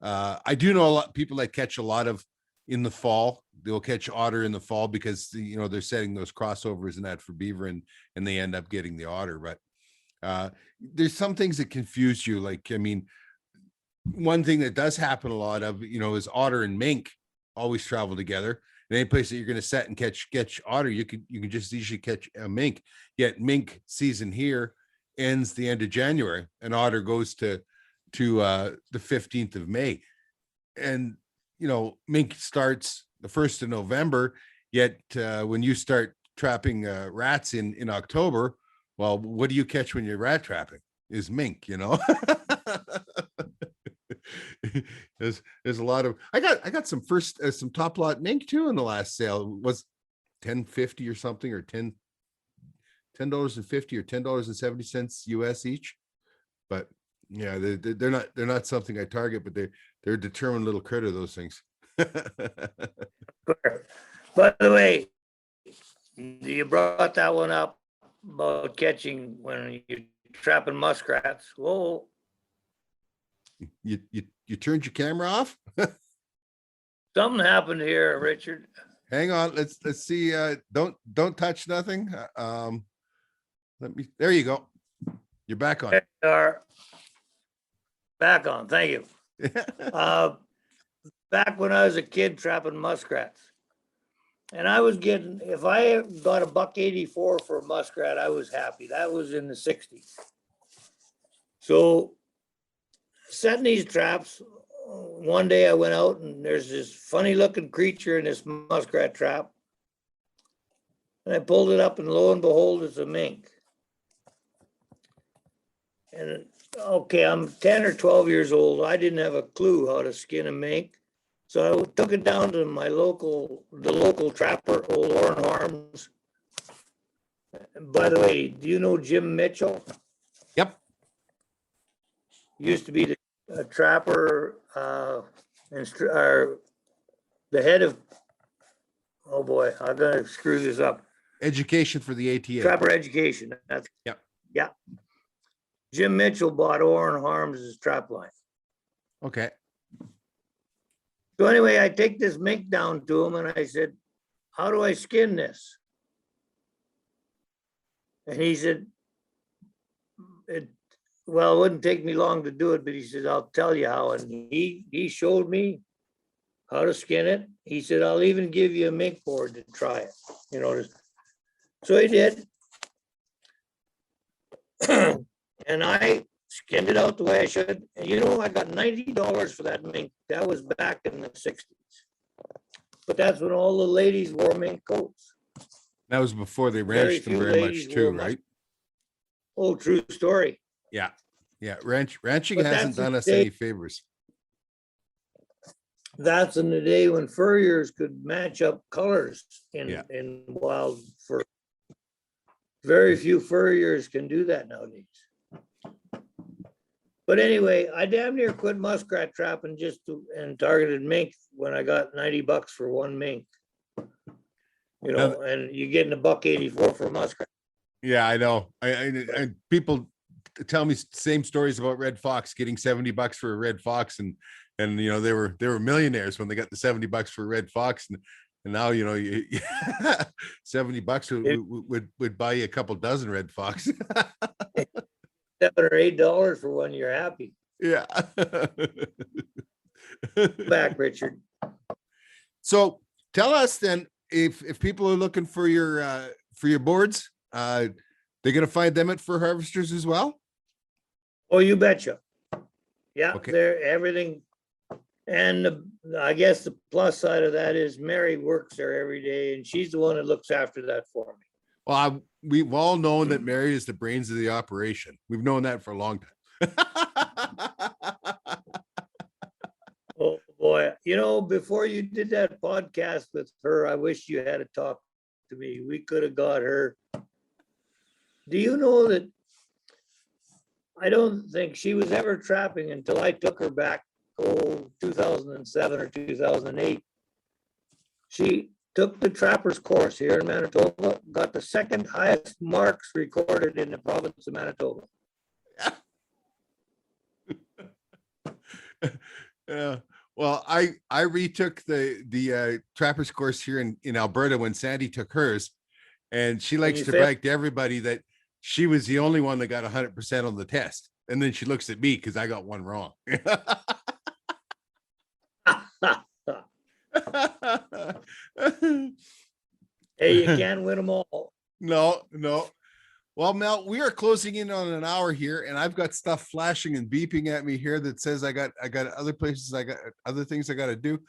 I do know a lot of people that catch a lot of in the fall. They'll catch otter in the fall because you know they're setting those crossovers and that for beaver and they end up getting the otter. But there's some things that confuse you. Like, I mean, one thing that does happen a lot of, you know, is otter and mink always travel together. And any place that you're going to set and catch otter, you can just easily catch a mink. Yet mink season here ends the end of January, and otter goes to the 15th of May. And you know, mink starts the 1st of November. Yet when you start trapping rats in October, well, what do you catch when you're rat trapping? Is mink, you know. there's a lot of I got some some top lot mink too in the last sale. It was $10.50 or something, or $10.50 or $10.70 US each. But yeah, they're not something I target, but they're a determined little critter, those things. By the way, you brought that one up about catching when you're trapping muskrats. Whoa. You turned your camera off? Something happened here, Richard. Hang on, let's see. Don't touch nothing. There you go. You're back on. There you are. Back on, thank you. Back when I was a kid trapping muskrats. And I was getting, if I got a $1.84 for a muskrat, I was happy. That was in the 60s. So setting these traps, one day I went out and there's this funny looking creature in this muskrat trap. And I pulled it up and lo and behold, it's a mink. And okay, I'm 10 or 12 years old. I didn't have a clue how to skin a mink. So I took it down to the local trapper, old Oren Harms. By the way, do you know Jim Mitchell? Yep. Used to be the trapper, or the head of, oh boy, I'm gonna screw this up. Education for the ATA. Trapper education. That's Yep. Yeah. Jim Mitchell bought Oren Harms' trap line. Okay. So anyway, I take this mink down to him and I said, how do I skin this? And he said, well, it wouldn't take me long to do it, but he said, I'll tell you how. And he showed me how to skin it. He said, I'll even give you a mink board to try it, you know. So he did. And I skinned it out the way I should. And you know, I got $90 for that mink. That was back in the 60s. But that's when all the ladies wore mink coats. That was before they Very ranched them few very much ladies too, wore right? Oh, true story. Yeah. Yeah. Ranching But hasn't that's the done us day- any favors. That's in the day when furriers could match up colors Yeah. in wild fur. Very few furriers can do that nowadays. But anyway, I damn near quit muskrat trapping and targeted mink when I got $90 for one mink. You know, and you're getting $1.84 for a muskrat. Yeah, I know. I people tell me same stories about red fox getting $70 for a red fox, and you know they were millionaires when they got the $70 for a red fox, and now you know $70 would buy you a couple dozen red fox. $7 or $8 for one, you're happy. Yeah. Back, Richard. So tell us then, if people are looking for your boards, they're gonna find them at Fur Harvesters as well. Oh, you betcha. Yeah, Okay. they're everything. And I guess the plus side of that is Mary works there every day, and she's the one that looks after that for me. Well, we've all known that Mary is the brains of the operation. We've known that for a long time. Oh boy, you know, before you did that podcast with her, I wish you had to talk to me. We could have got her. Do you know that I don't think she was ever trapping until I took her back, 2007 or 2008. She took the trapper's course here in Manitoba, got the second highest marks recorded in the province of Manitoba. Yeah. Well, I retook the trapper's course here in Alberta when Sandy took hers, and she likes to brag to everybody that she was the only one that got 100% on the test. And then she looks at me because I got one wrong. Hey, you can't win them all. No. Well, Mel, we are closing in on an hour here, and I've got stuff flashing and beeping at me here that says I got other places, I got other things I got to do.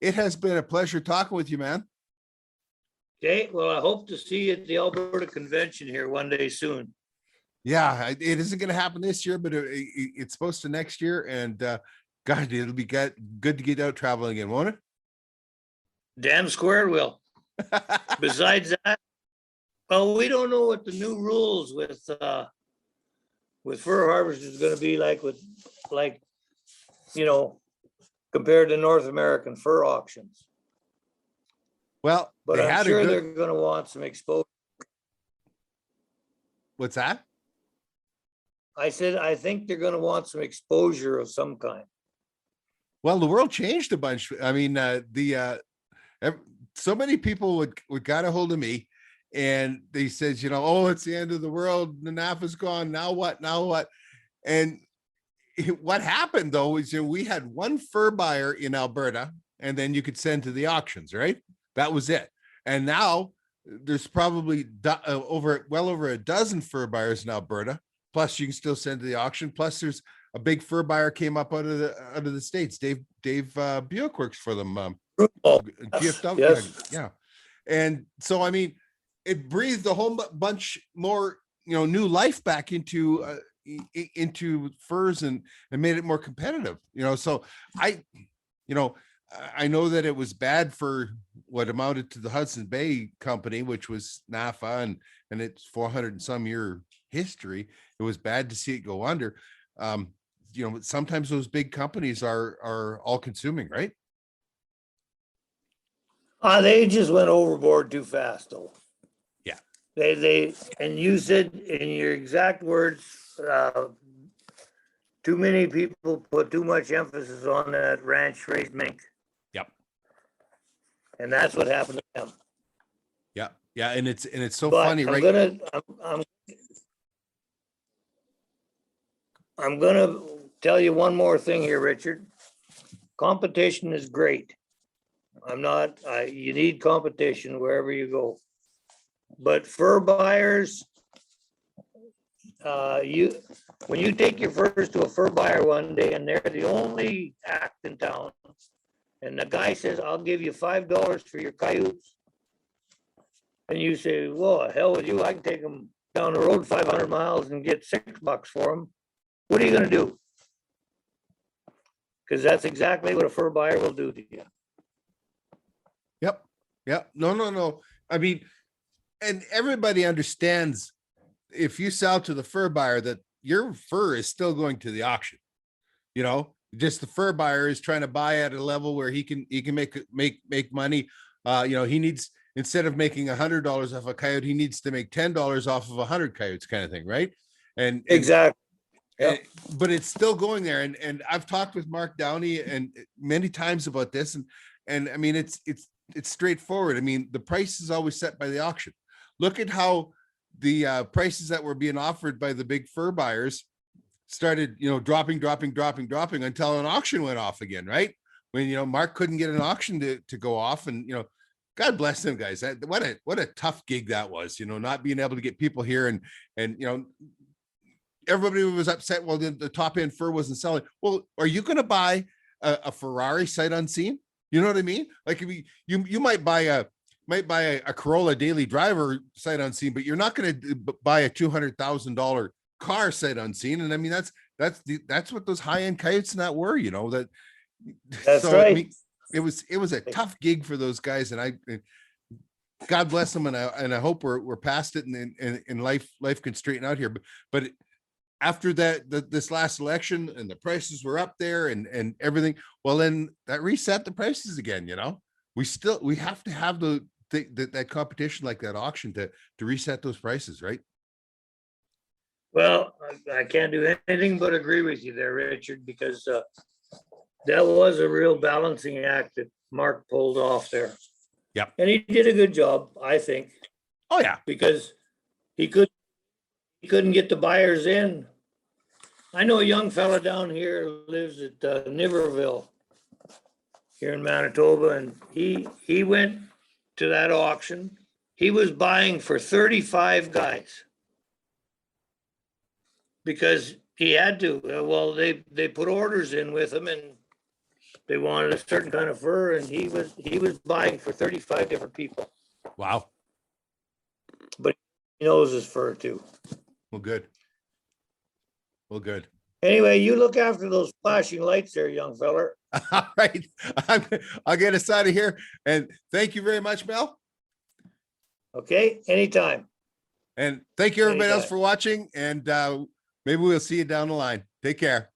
It has been a pleasure talking with you, man. Okay, well, I hope to see you at the Alberta Convention here one day soon. Yeah, it isn't going to happen this year, but it's supposed to next year, and God, it'll be good to get out traveling again, won't it? Damn square will. Besides that, well, we don't know what the new rules with fur harvest is going to be like you know, compared to North American fur auctions. Well, but I'm sure they're going to want some exposure. What's that? I said, I think they're going to want some exposure of some kind. Well, the world changed a bunch. I mean, so many people would got a hold of me, and they said, you know, oh, it's the end of the world. The NAFA's gone. Now what? And what happened though is we had one fur buyer in Alberta, and then you could send to the auctions, right? That was it. And now there's probably well over a dozen fur buyers in Alberta. Plus, you can still send to the auction. Plus, there's a big fur buyer came up out of the States. Dave Buick works for them. GFW, yes. Yeah. And so, I mean, it breathed a whole bunch more, new life back into furs and made it more competitive. So I know that it was bad for what amounted to the Hudson Bay Company, which was NAFA, and its 400 and some year history. It was bad to see it go under. Sometimes those big companies are all consuming, right? They just went overboard too fast, though. Yeah. They and you said in your exact words, too many people put too much emphasis on that ranch raised mink. Yep. And that's what happened to them. Yeah, and it's so funny, right? I'm I'm gonna tell you one more thing here, Richard. Competition is great. You need competition wherever you go. But fur buyers, when you take your furs to a fur buyer one day and they're the only act in town, and the guy says, I'll give you $5 for your coyotes. And you say, well, hell with you, I can take them down the road 500 miles and get $6 for them. What are you gonna do? Because that's exactly what a fur buyer will do to you. Yep. Yep. No. I mean, and everybody understands if you sell to the fur buyer that your fur is still going to the auction. You know, just the fur buyer is trying to buy at a level where he can make money. He needs, instead of making $100 off a coyote, he needs to make $10 off of 100 coyotes, kind of thing, right? And Exactly. Yeah. But it's still going there. And I've talked with Mark Downey and many times about this, and I mean it's straightforward. I mean, the price is always set by the auction. Look at how the prices that were being offered by the big fur buyers started, dropping until an auction went off again, right? When Mark couldn't get an auction to go off, and God bless them guys. What a tough gig that was, not being able to get people here, and everybody was upset. Well, the top end fur wasn't selling. Well, are you going to buy a Ferrari sight unseen? You know what I mean? Like, you might buy a Corolla daily driver sight unseen, but you're not going to buy a $200,000 car sight unseen. And I mean, that's what those high end coyotes and that were. That's so, right. I mean, it was a tough gig for those guys, and God bless them, and I hope we're past it, and life can straighten out here. But after this last election and the prices were up there and everything, well, then that reset the prices again. We have to have that competition, like that auction, to reset those prices, right? Well, I can't do anything but agree with you there, Richard, because that was a real balancing act that Mark pulled off there. Yep. And he did a good job, I think. Oh yeah. Because he couldn't get the buyers in. I know a young fella down here lives at Niverville here in Manitoba, and he went to that auction. He was buying for 35 guys because he had to. Well, they put orders in with him, and they wanted a certain kind of fur, and he was buying for 35 different people. Wow. But he knows his fur too. Well, good. Anyway, you look after those flashing lights there, young feller. All right. I'll get us out of here. And thank you very much, Mel. Okay, anytime. And thank you everybody else Anytime. for watching. And maybe we'll see you down the line. Take care.